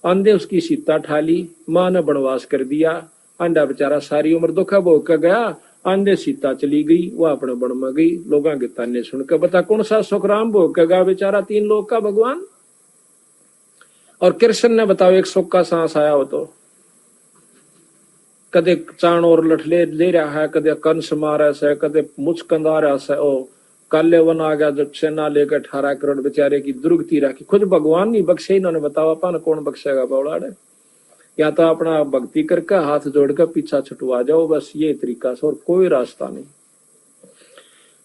आंधे उसकी सीता ठाली, माँ ने बनवास कर दिया, आंधा बेचारा सारी उम्र दुखा भोग कर गया। आंधे सीता चली गई, वो अपने बन में गई, लोगों के ताने सुनकर बता कौन सा सुख राम भोग कर गया बेचारा, 3 लोग का भगवान। और कृष्ण ने बताओ एक सुख का सांस आया हो तो, कदे चाण और लठले ले रहा है, कदे कंस मारा से, कदे मुचकंदा रहा से, ओ काले वन आ गया जब सेना लेकर 18 करोड़ बेचारे की दुर्गति रखी, खुद भगवान नहीं बख्शे, इन्होंने बताओ अपन कौन बख्शेगा बौड़ाड़े। या तो अपना भक्ति करके हाथ जोड़कर पीछा छुटवा जाओ, बस ये तरीका से, और कोई रास्ता नहीं।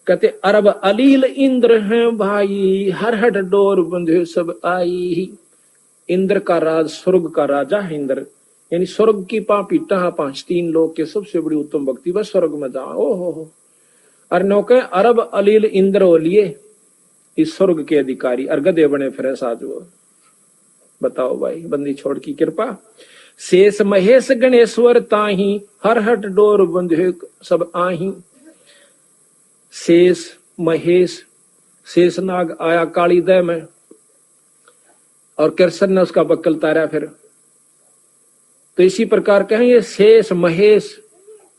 कहते अरब अलील इंद्र हैं भाई, हर हट डोर बंधे सब आई। इंद्र का राज, स्वर्ग का राजा है इंद्र, यानी स्वर्ग की पीठा पांच, तीन लोग के सबसे बड़ी उत्तम भक्ति बस स्वर्ग में जा। ओ हो अरे नौके अरब अलील इंद्र हो लिए इस स्वर्ग के अधिकारी, अर्गदे बने फिर साज वो। बताओ भाई, बंदी छोड़ की कृपा। शेष महेश गणेश्वर ताही, हर हट डोर बंधे सब आही। शेष महेश, शेषनाग आया काली दह में, और कृष्ण ने उसका बक्कल तारा फिर। तो इसी प्रकार कहें ये शेष महेश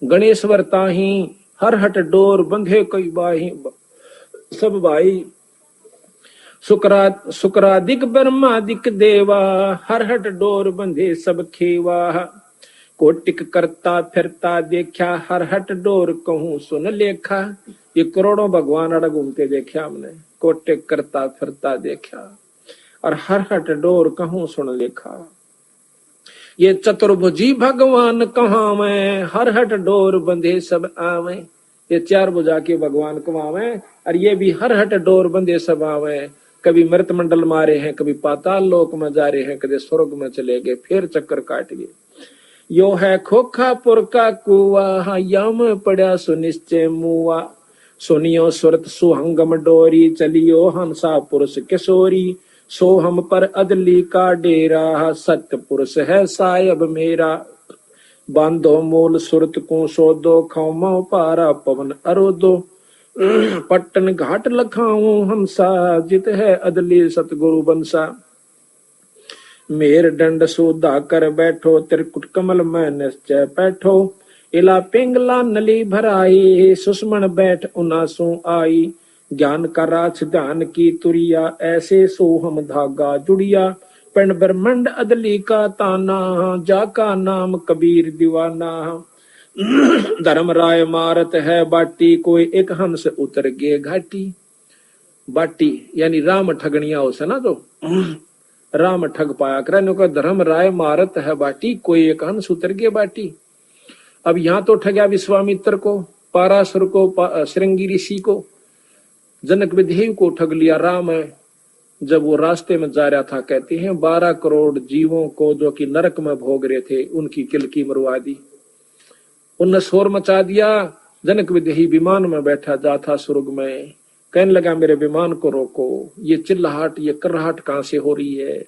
गणेश्वर ताही, हर हट डोर बंधे कई बाही। सब भाई शुक्रादिक ब्रह्मादिक देवा, हर हट डोर बंधे सब खेवा। कोटिक करता फिरता देखा, हर हट डोर कहूं सुन लेखा। ये करोड़ों भगवान अड़ घूमते देखा हमने, कोटिक करता फिरता देखा, और हर हट डोर कहूं सुन लेखा। ये चतुर्भुजी भगवान कहाँ में, हर हट डोर बंधे सब आवे। ये चार भुजा के भगवान कमावे, और ये भी हर हट डोर बंधे सब आवे। कभी मृत मंडल मारे हैं, कभी पाताल लोक में जा रहे हैं, कभी स्वर्ग में चले गए, फिर चक्कर काट गए। यो है खोखापुर का कुआ, यम पड़ा सुनिश्चय मुआ। सुनियो सुरत सुहंगम डोरी, चलियो हंसा पुरुष किशोरी। सो हम पर अदली का डेरा, सत्य पुरुष है सायब मेरा। बांधो मूल सुरत को सोदो, खाओ पारा पवन अरोदो। पट्टन घाट लखाऊं हमसा, जित है अदली सतगुरु बंसा। मेर दंड सोधा कर बैठो, त्रिकुट कमल में निश्चय बैठो। इला पिंगला नली भराई, सुषमण बैठ उनासू आई। ज्ञान का राछ ध्यान की तुरिया, ऐसे सो हम धागा जुड़िया। पिंड ब्रह्मंड अदली का ताना, जाका नाम कबीर दीवाना। धर्म राय मारत है बाटी, कोई एक हंस उतर गए घाटी। बाटी यानी राम ठगनिया हो से ना, तो राम ठग पाया करे। धर्म राय मारत है बाटी, कोई एक हंस उतर गए बाटी। अब यहाँ तो ठगया विश्वामित्र को, पारासुर को, श्रृंगी ऋषि को, जनक विदेह को ठग लिया राम है। जब वो रास्ते में जा रहा था, कहते हैं 12 करोड़ जीवों को जो कि नरक में भोग रहे थे, उनकी किलकी मरवा दी। उनने शोर मचा दिया। जनक विदेही विमान में बैठा जा था स्वर्ग में, कहने लगा मेरे विमान को रोको, ये चिल्लाहट ये कर्राहट कहां से हो रही है।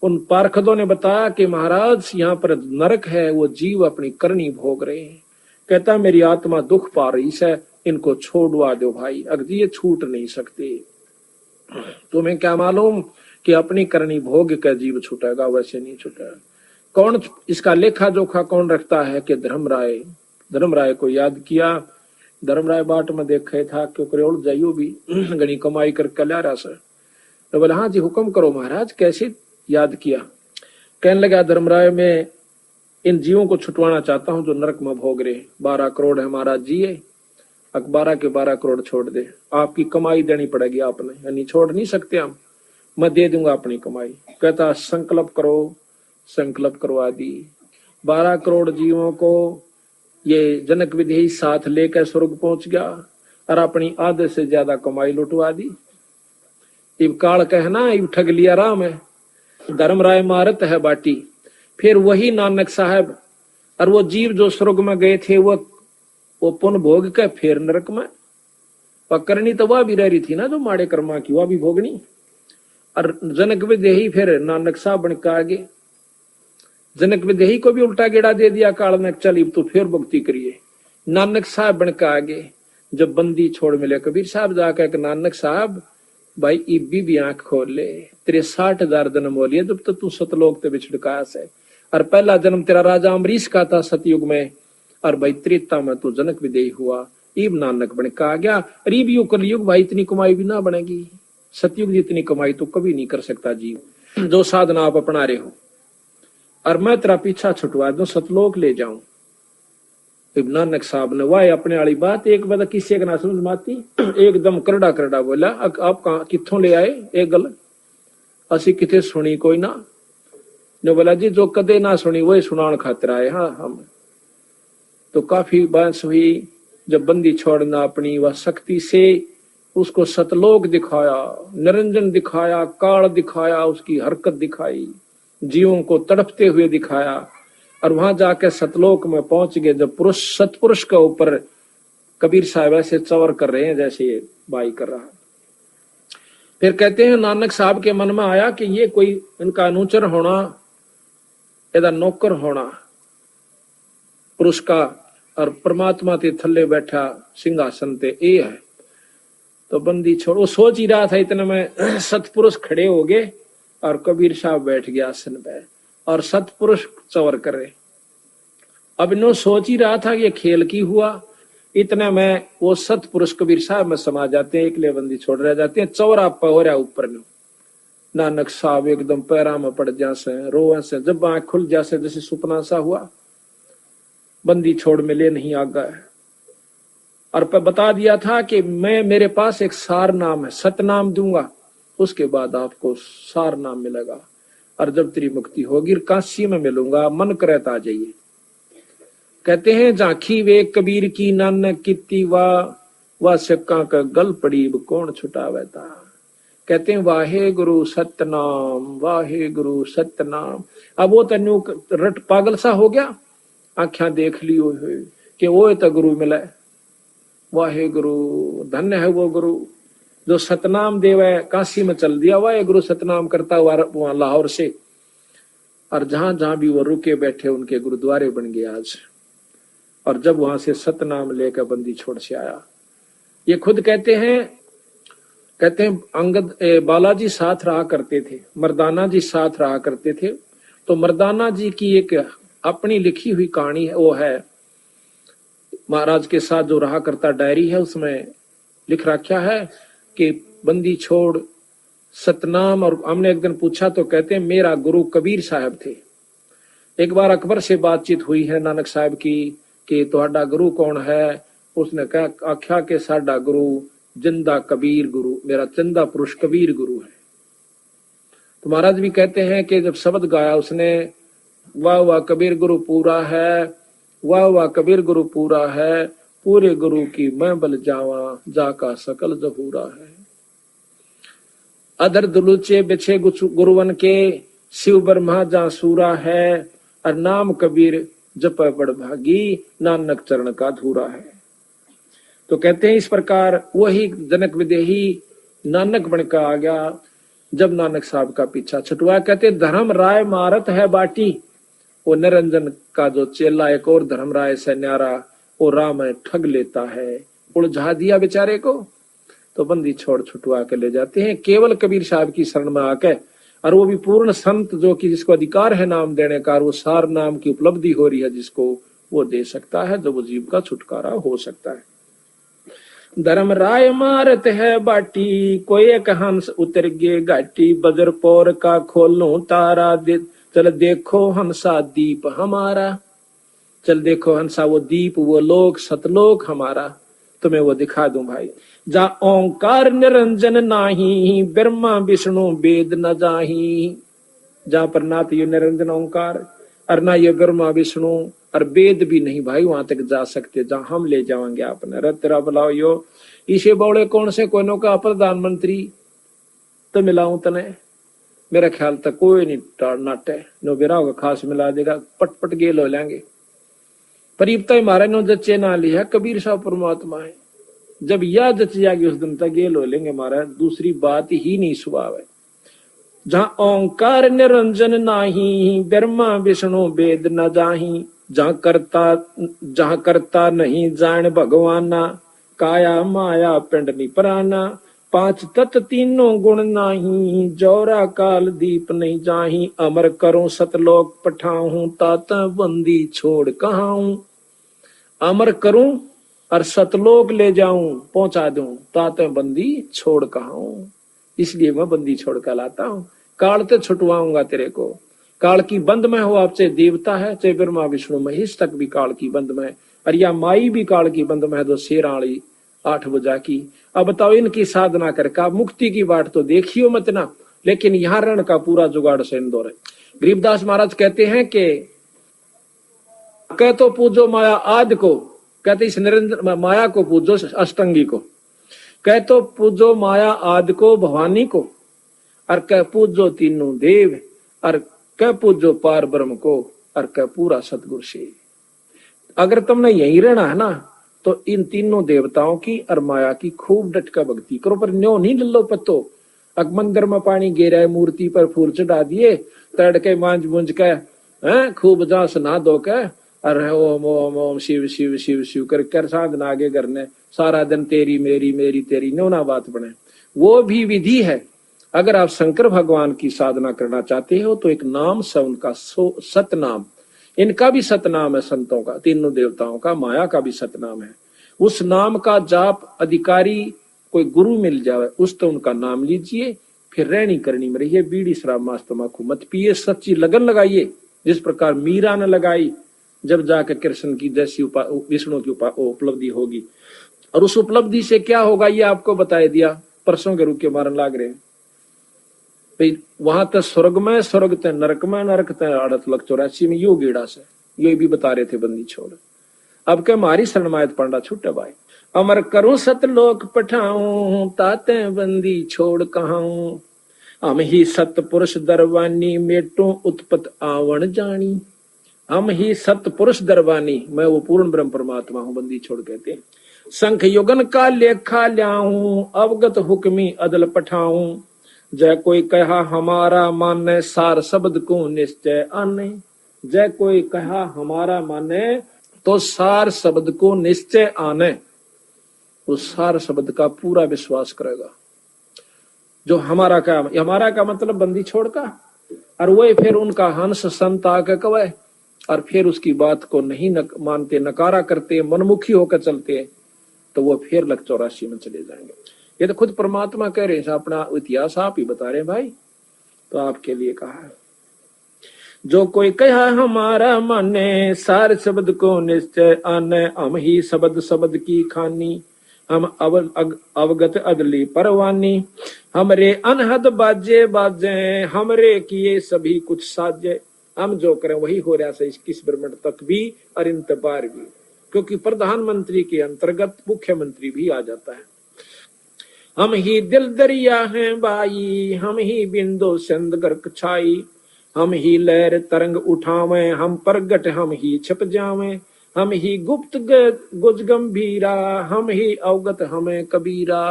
उन पार्षदों ने बताया कि महाराज यहाँ पर नरक है, वो जीव अपनी करनी भोग रहे हैं। कहता मेरी आत्मा दुख पा रही है, इनको छोड़वा दो भाई, अगर ये छूट नहीं सकते। तुम्हें क्या मालूम कि अपनी करनी भोग का जीव छूटेगा, वैसे नहीं छूटेगा। कौन इसका लेखा जोखा कौन रखता है कि धर्मराय को याद किया। धर्मराय बाट में देखे था क्यों करोड़ जाइयो भी गणी कमाई कर ला रहा सर। तो बोले हाँ जी हुक्म करो महाराज, कैसे याद किया। कहने लगा धर्मराय मैं इन जीवों को छुटवाना चाहता हूं जो नरक में भोग रहे। 12 करोड़ है महाराज जी, 12 के 12 करोड़ छोड़ दे, आपकी कमाई देनी पड़ेगी आपने, यानी छोड़ नहीं सकते हम, मैं दे दूंगा अपनी कमाई। कहता संकल्प करो, संकल्प करवा दी। 12 करोड़ जीवों को ये जनक विदेही साथ लेकर स्वर्ग पहुंच गया और अपनी आधे से ज्यादा कमाई लुटवा दी। इब काल कहना इब ठग लिया राम है, धर्मराय मारत है बाटी। फिर वही नानक साहब और वो जीव जो स्वर्ग में गए थे वो पुन भोग के फिर नरक में पकड़नी, तो वह भी रह रही थी ना जो माड़े कर्मा की, वह भी भोगनी। और जनक विदेही फिर नानक साहब बन के आगे, जनक विदेही को भी उल्टा गेड़ा दे दिया काल ने, चल तो फिर भक्ति करिए। नानक साहब बन के आगे जब बंदी छोड़ मिले कबीर साहब जाकर नानक साहब भाई इबी भी आंख खोल ले, तेरे 60,000 जन्म हो लिए जब तक तू सतलोक ते बिछड़का से। और पहला जन्म तेरा राजा अमरीश का था सतयुग में, और भाई त्रेता में तू जनक विदेही हुआ, इब नानक बन के आ गया। रीब युग कलयुग भाई इतनी कमाई भी ना बनेगी, सतयुग जितनी कमाई तो कभी नहीं कर सकता जीव। जो साधना आप अपना रहे हो और मैं तेरा पीछा छुटवा दूं, सतलोक ले जाऊं। इब नानक साहब ने वाह अपने वाली बात एक बात किसी ना समझ माती, एकदम करड़ा करड़ा बोला आप कहा कित्थों ले आए एक गल, असी किथे सुनी कोई ना। ने बोला जी जो कदे ना सुनी वही सुनान खातिर आए। हाँ हम तो काफी बहस हुई। जब बंदी छोड़ना अपनी वह शक्ति से उसको सतलोक दिखाया, निरंजन दिखाया, काल दिखाया, उसकी हरकत दिखाई, जीवों को तड़पते हुए दिखाया, और वहां जाके सतलोक में पहुंच गए। जब पुरुष सतपुरुष के ऊपर कबीर साहब ऐसे चवर कर रहे हैं जैसे ये बाई कर रहा। फिर कहते हैं नानक साहब के मन में आया कि ये कोई इनका अनुचर होना, यदा नौकर होना पुरुष का, और परमात्मा के थल्ले बैठा सिंहासन ते ये है। तो बंदी छोड़, वो सोच ही रहा था इतने में सतपुरुष खड़े हो गए और कबीर साहब बैठ गया आसन पे और सतपुरुष चवर कर रहे। अब इन्हों सोच ही रहा था कि ये खेल की हुआ, इतने में वो सतपुरुष कबीर साहब में समा जाते हैं, एकले बंदी छोड़ रह जाते हैं। चवर आप हो रहा ऊपर नो। नानक साहब एकदम पैरा में पड़ जासे, रोवे से, जब आंख खुल जासे जैसे सुपना सा हुआ। बंदी छोड़ मिले नहीं आ गए और बता दिया था कि मैं, मेरे पास एक सार नाम है, सतनाम दूंगा, उसके बाद आपको सार नाम मिलेगा, और जब तेरी मुक्ति होगी काशी में मिलूंगा, मन करे तो आ जाइए। कहते हैं झांकी वे कबीर की नानक कित्ती वा सिक्का का गल पड़ी कौन छुटावे था। कहते हैं वाहे गुरु सतनाम, वाहे गुरु सतनाम। अब वो तनु रट पागल सा हो गया, आख्या देख ली हुई कि वो तो गुरु मिला। वाहे गुरु, धन्य है वो गुरु जो सतनाम देव है। काशी में चल दिया वाहे गुरु सतनाम करता हुआ वहां लाहौर से, और जहां जहां भी वो रुके बैठे उनके गुरुद्वारे बन गए आज। और जब वहां से सतनाम लेकर बंदी छोड़ से आया, ये खुद कहते हैं अंगद बालाजी साथ रहा करते थे, मर्दाना जी साथ रहा करते थे। तो मर्दाना जी की एक अपनी लिखी हुई कहानी है, वो है महाराज के साथ जो रहा करता डायरी है, उसमें लिख रखा है कि बंदी छोड़ सतनाम। और हमने एक दिन पूछा तो कहते हैं मेरा गुरु कबीर साहब थे। एक बार अकबर से बातचीत हुई है नानक साहब की कि तुम्हारा गुरु कौन है। उसने कहा आख्या के साडा गुरु जिंदा कबीर गुरु, मेरा जिंदा पुरुष कबीर गुरु है। तो महाराज भी कहते हैं कि जब शब्द गाया उसने, वाह वाह कबीर गुरु पूरा है, वाह वाह कबीर गुरु पूरा है, पूरे गुरु की मैं बल जावा, जाका सकल जहूरा है। अधर दुलूचे बिछे गुरुवन के, शिव ब्रह्मा जा सूरा है, और नाम कबीर जप बड़ भागी, नानक चरण का धूरा है। तो कहते हैं इस प्रकार वही जनक विदेही नानक बनकर आ गया जब नानक साहब का पीछा छुटवा। कहते धर्म राय मारत है बाटी, वो निरंजन का जो चेला एक और धर्म राय से न्यारा, वो राम ठग लेता है, उलझा दिया बेचारे को। तो बंदी छोड़ छुटवा के ले जाते हैं केवल कबीर साहब की शरण में आके, और वो भी पूर्ण संत जो कि जिसको अधिकार है नाम देने का, वो सार नाम की उपलब्धि हो रही है जिसको, वो दे सकता है, जो वो जीव का छुटकारा हो सकता है। धर्म राय मारत है बाटी, कोई एक हंस उतर गे घाटी, बजरपोर का खोलूं तारा, चल देखो हंसा दीप हमारा। चल देखो हंसा वो दीप, वो लोक सतलोक हमारा, तुम्हें वो दिखा दूं भाई। जा ओंकार निरंजन नाही, ब्रह्मा विष्णु वेद न जाही। जहां पर ना तो ये निरंजन ओंकार और ना ये ब्रह्मा विष्णु और वेद भी नहीं भाई वहां तक जा सकते जहां हम ले जाएंगे आपने। रतरा बुलाओ यो इसे बौड़े कौन से कोई का प्रधानमंत्री तो मिलाऊं तने, मेरा ख्याल तक कोई नहीं नाटे नो बेरा होगा खास मिला देगा, पटपट गेल हो लेंगे। परीबता महाराज नो जच्चे ना लिया कबीर साहब परमात्मा है, जब यह जच जाएगी उस दिन तक गेल हो लेंगे महाराज, दूसरी बात ही नहीं स्वभाव है। जहां ओंकार निरंजन नाही, ब्रह्मा विष्णु वेद न जाही। जहां करता नहीं जान भगवाना, काया माया पिंड निपराना। पांच तत्व तीनों गुण नाही, जौरा काल दीप नहीं जाही। अमर करो सतलोक पठाऊं, तात बंदी छोड़ कहाऊं। अमर करूं और सतलोक ले जाऊं, पहुंचा दूं, तात बंदी छोड़ कहाऊं। इसलिए मैं बंदी छोड़ कर लाता हूं, काल ते छुटवाऊंगा तेरे को। काल की बंद में हो आप, चाहे देवता है चाहे ब्रह्मा विष्णु महेश तक भी काल की बंद में, और या माई भी काल की बंद में है, जो शेराली 8 बजा की। अब बताओ इनकी साधना करके आप मुक्ति की बात तो देखियो मत ना, लेकिन यहाँ रण का पूरा जुगाड़ से इंदौर है। गरीबदास महाराज कहते हैं कि कह तो पूजो माया आदि को, कहते इस निरंजन माया को पूजो अष्टंगी को, कह तो पूजो माया आदि को भवानी को, और कह पूजो तीनों देव, और कह पूजो पार ब्रह्म को, और कह पूरा सतगुरु से। अगर तुमने यही रहना है ना तो इन तीनों देवताओं की और माया की खूब डटका भक्ति करो, पर न्यो नहीं लल्लो पत्तो। अग मंदिर में पानी गिरा है, मूर्ति पर फूल चढ़ा दिए, तड़के मांझ मुंझ के खूब जा सुना दो के, अरे ओम ओम ओम शिव शिव शिव शिव कर साधना आगे करने, सारा दिन तेरी मेरी मेरी तेरी, नो ना बात बने। वो भी विधि है। अगर आप शंकर भगवान की साधना करना चाहते हो तो एक नाम से उनका सतनाम, इनका भी सतनाम है, संतों का, तीनों देवताओं का, माया का भी सतनाम है। उस नाम का जाप अधिकारी कोई गुरु मिल जाए उस तो उनका नाम लीजिए, फिर रहनी करनी में रहिए, बीड़ी शराब मांस तंबाकू मत पिए, सच्ची लगन लगाइए जिस प्रकार मीरा ने लगाई, जब जाकर कृष्ण की जैसी विष्णु की उपलब्धि होगी। और उस उपलब्धि से क्या होगा ये आपको बताया दिया, परसों के रूप के मारन लाग रहे हैं भाई। वहां तक स्वर्ग में, स्वर्ग तक नरक में, नरक तक 8,84,000 में, यो गेड़ा से ये भी बता रहे थे बंदी छोड़। अब क्या मारी शरणमायत पांडा छुट्टे भाई, अमर करूं सतलोक पठाऊं, ताते बंदी छोड़ कहाऊं, हम ही सतपुरुष दरवानी, मेटो उत्पत आवण जानी। हम ही सतपुरुष दरवानी, मैं वो पूर्ण ब्रह्म परमात्मा हूं, बंदी छोड़ कहते हैं। संख युगन का लेखा ल्याऊं, अवगत हुक्मी अदल पठाऊं, जय कोई कहा हमारा माने, सार शब्द को निश्चय आने। जय कोई कहा हमारा माने तो सार शब्द को निश्चय आने, उस सार शब्द का पूरा विश्वास करेगा। जो हमारा का मतलब बंदी छोड़ का, और वही फिर उनका हंस संत आके कवे, और फिर उसकी बात को नहीं मानते, नकारा करते, मनमुखी होकर चलते, तो वो फिर 84 में चले जाएंगे। ये तो खुद परमात्मा कह रहे हैं, अपना इतिहास आप ही बता रहे हैं भाई, तो आपके लिए कहा है। जो कोई कहा हमारा माने, सार शब्द को निश्चय आने, हम ही शब्द शब्द की खानी, हम अवगत अदली परवानी, हमरे अनहद बाजे बाजे, हमरे किए सभी कुछ साजे। हम जो करें वही हो रहा है इस ब्रह्मांड तक भी और इन तबार भी, क्योंकि प्रधानमंत्री के अंतर्गत मुख्यमंत्री भी आ जाता है। हम ही दिल दरिया हैं बाई, हम ही बिंदु सिंध गर्क छाई, हम ही लहर तरंग उठावे, हम प्रगट हम ही छिप जावे, हम ही गुप्त गुज गंभीरा, हम ही अवगत हमें कबीरा।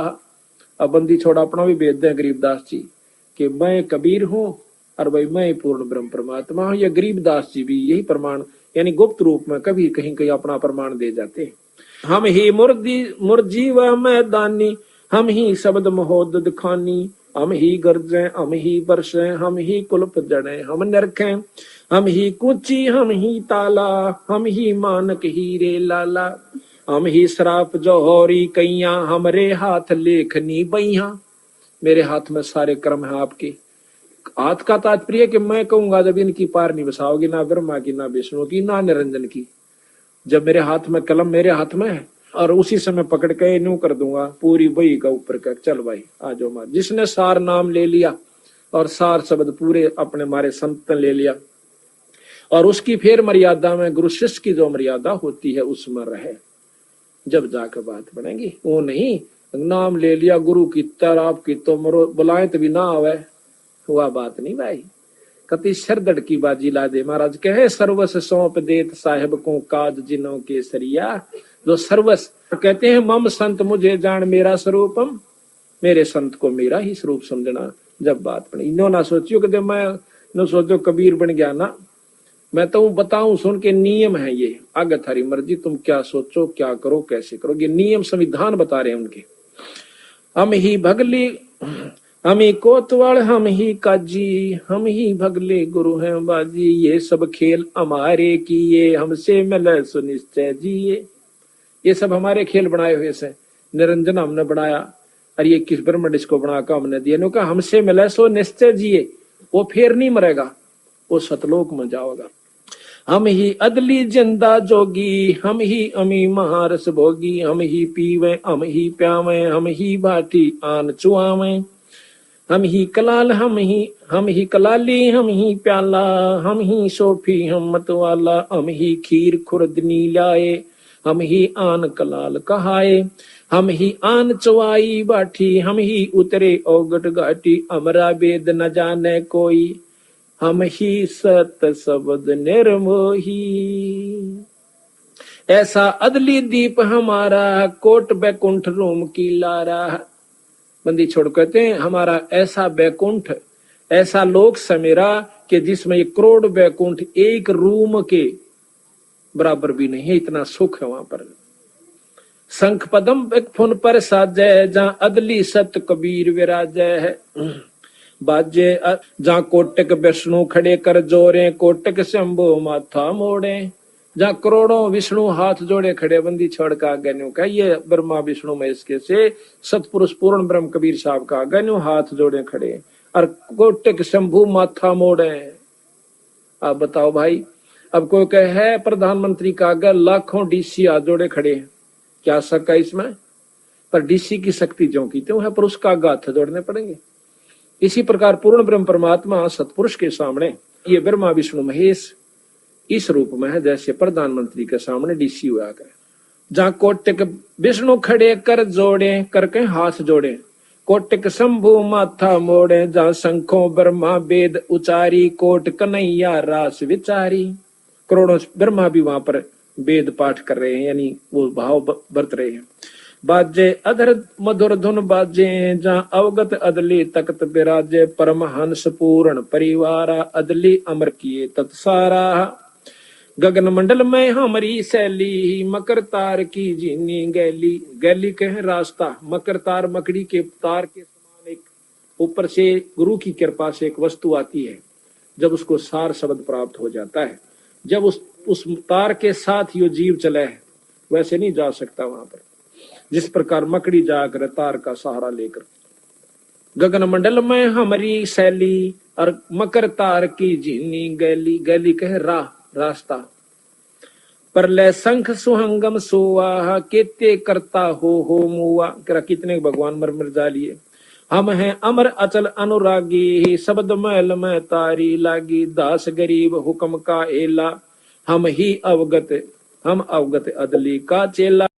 अब बंदी छोड़ा अपना भी भेद दे गरीबदास जी कि मैं कबीर हूं और भाई मैं पूर्ण ब्रह्म परमात्मा हूं। ये गरीबदास जी भी यही प्रमाण यानी गुप्त रूप में कभी कहीं कहीं अपना प्रमाण दे जाते। हम ही मुर्जीव मैदानी, हम ही शब्द महोदद खानी, हम ही गर्जे हम ही बरसे, हम ही कुल्प जड़े हम नरखे, हम ही कुची हम ही ताला, हम ही मानक हीरे लाला, हम ही श्राप जौहरी कैया, हमरे हाथ लेखनी बैया। मेरे हाथ में सारे कर्म है आपके। हाथ का तात्पर्य कि मैं कहूंगा जब इनकी पार नहीं बसाओगी, ना ब्रह्मा की, ना विष्णु की, ना निरंजन की, जब मेरे हाथ में कलम मेरे हाथ में है और उसी समय पकड़ के न्यू कर दूंगा पूरी बही का ऊपर का, चल भाई आ जाओ मार। जिसने सार नाम ले लिया और सार शब्द पूरे अपने मारे संत ले लिया, और उसकी फिर मर्यादा में गुरु शिष्य की जो मर्यादा होती है उसमें रहे, जब जाकर बात बनेगी। वो नहीं नाम ले लिया गुरु की तर आपकी तो मरो बुलाए तो भी ना आवे, हुआ बात नहीं भाई। कति सरदड़ की बाजी ला दे। महाराज कहे सर्वस सौंप देत साहेब को काज जिनों के सरिया। जो सर्वस कहते हैं मम संत मुझे जान मेरा स्वरूपम, मेरे संत को मेरा ही स्वरूप समझना। जब बात बनी इन्हों ना सोचियो कि मैं न सोचो कबीर बन गया ना, मैं तो बताऊं सुन के नियम है ये, आगे थारी मर्जी तुम क्या सोचो क्या करो कैसे करो, ये नियम संविधान बता रहे हैं उनके। हम ही भगली हम ही कोतवाल हम ही काजी, हम ही भगले गुरु हैं बाजी, ये सब खेल हमारे किए हमसे मिले सुनिश्चय जिए। ये सब हमारे खेल बनाए हुए से, निरंजन हमने बनाया और ये किस ब्रह्म इसको बना कर हमने दिया। नो कहा हमसे मिले सो निश्चय जिए, वो फिर नहीं मरेगा, वो सतलोक में जाओगा। हम ही अदली जिंदा जोगी, हम ही अमी महारस भोगी, हम ही पीवे हम ही प्यावे, हम ही बाटी आन चुआवे, हम ही कलाल, हम ही कलाली, हम ही प्याला, हम ही सोफी हम मतवाला, हम ही खीर खुर्दनी लाए, हम ही आन कलाल कहाए, हम ही आन चवाई बाठी, हम ही उतरे औगट घाटी, अमरा वेद न जाने कोई, हम ही सत शब्द निर्मोही। ऐसा अदली दीप हमारा, कोट बैकुंठ रोम की लारा। बंदी छोड़ कहते हैं हमारा ऐसा बैकुंठ, ऐसा लोक समेरा कि जिसमें 1 करोड़ बैकुंठ एक रूम के बराबर भी नहीं है, इतना सुख है वहां पर। शंख पदम फुन पर साजय, जहां अदली सत कबीर विराजय है। बाजे जहां कोटक विष्णु खड़े कर जोरे, कोटक शंभु माथा मोड़े। जहां करोड़ों विष्णु हाथ जोड़े खड़े, बंदी छोड़ का गन्यू का ये ब्रह्मा विष्णु महेश के से सतपुरुष पूर्ण ब्रह्म कबीर साहब का गन्यू हाथ जोड़े खड़े, और कोटक शंभु माथा मोड़े। आप बताओ भाई, अब कोई कहे प्रधानमंत्री का आगे लाखों डीसी हाथ जोड़े खड़े, क्या शक है इसमें? पर डीसी की शक्ति जो की त्यों है, पर उसका हाथ जोड़ने पड़ेंगे। इसी प्रकार पूर्ण ब्रह्म परमात्मा सतपुरुष के सामने ये ब्रह्मा विष्णु महेश इस रूप में है, जैसे प्रधानमंत्री के सामने डीसी हुआ करे। जहां कोटक विष्णु खड़े कर जोड़े, करके हाथ जोड़े, कोटक शंभु माथा मोड़े। जहां शंखों ब्रह्मा वेद उचारी, कोट कन्हैया रास विचारी। करोड़ों ब्रह्मा भी वहां पर वेद पाठ कर रहे हैं, यानी वो भाव बरत रहे हैं। बाजे अधर मधुर धुन बाजे, जहां अवगत अदली तख्त विराजे। परमहंस पूर्ण परिवारा, अदली अमर किए तत्सारा। गगन मंडल में हमारी शैली, मकर तार की जीनी गैली। गैली कहे रास्ता, मकर तार मकड़ी के तार के समान एक ऊपर से गुरु की कृपा से एक वस्तु आती है, जब उसको सार शब्द प्राप्त हो जाता है, जब उस तार के साथ यो जीव चले है, वैसे नहीं जा सकता वहां पर, जिस प्रकार मकड़ी जाकर तार का सहारा लेकर। गगन मंडल में हमारी शैली, और मकर तार की जीनी गैली। गैली कहे राह, रास्ता। परले शंख सुहंगम सोवा, केते करता हो मुआ। कितने भगवान मर जा लिए। हम हैं अमर अचल अनुरागी, शब्द महल में तारी लागी। दास गरीब हुक्म का एला, हम अवगत अदली का चेला।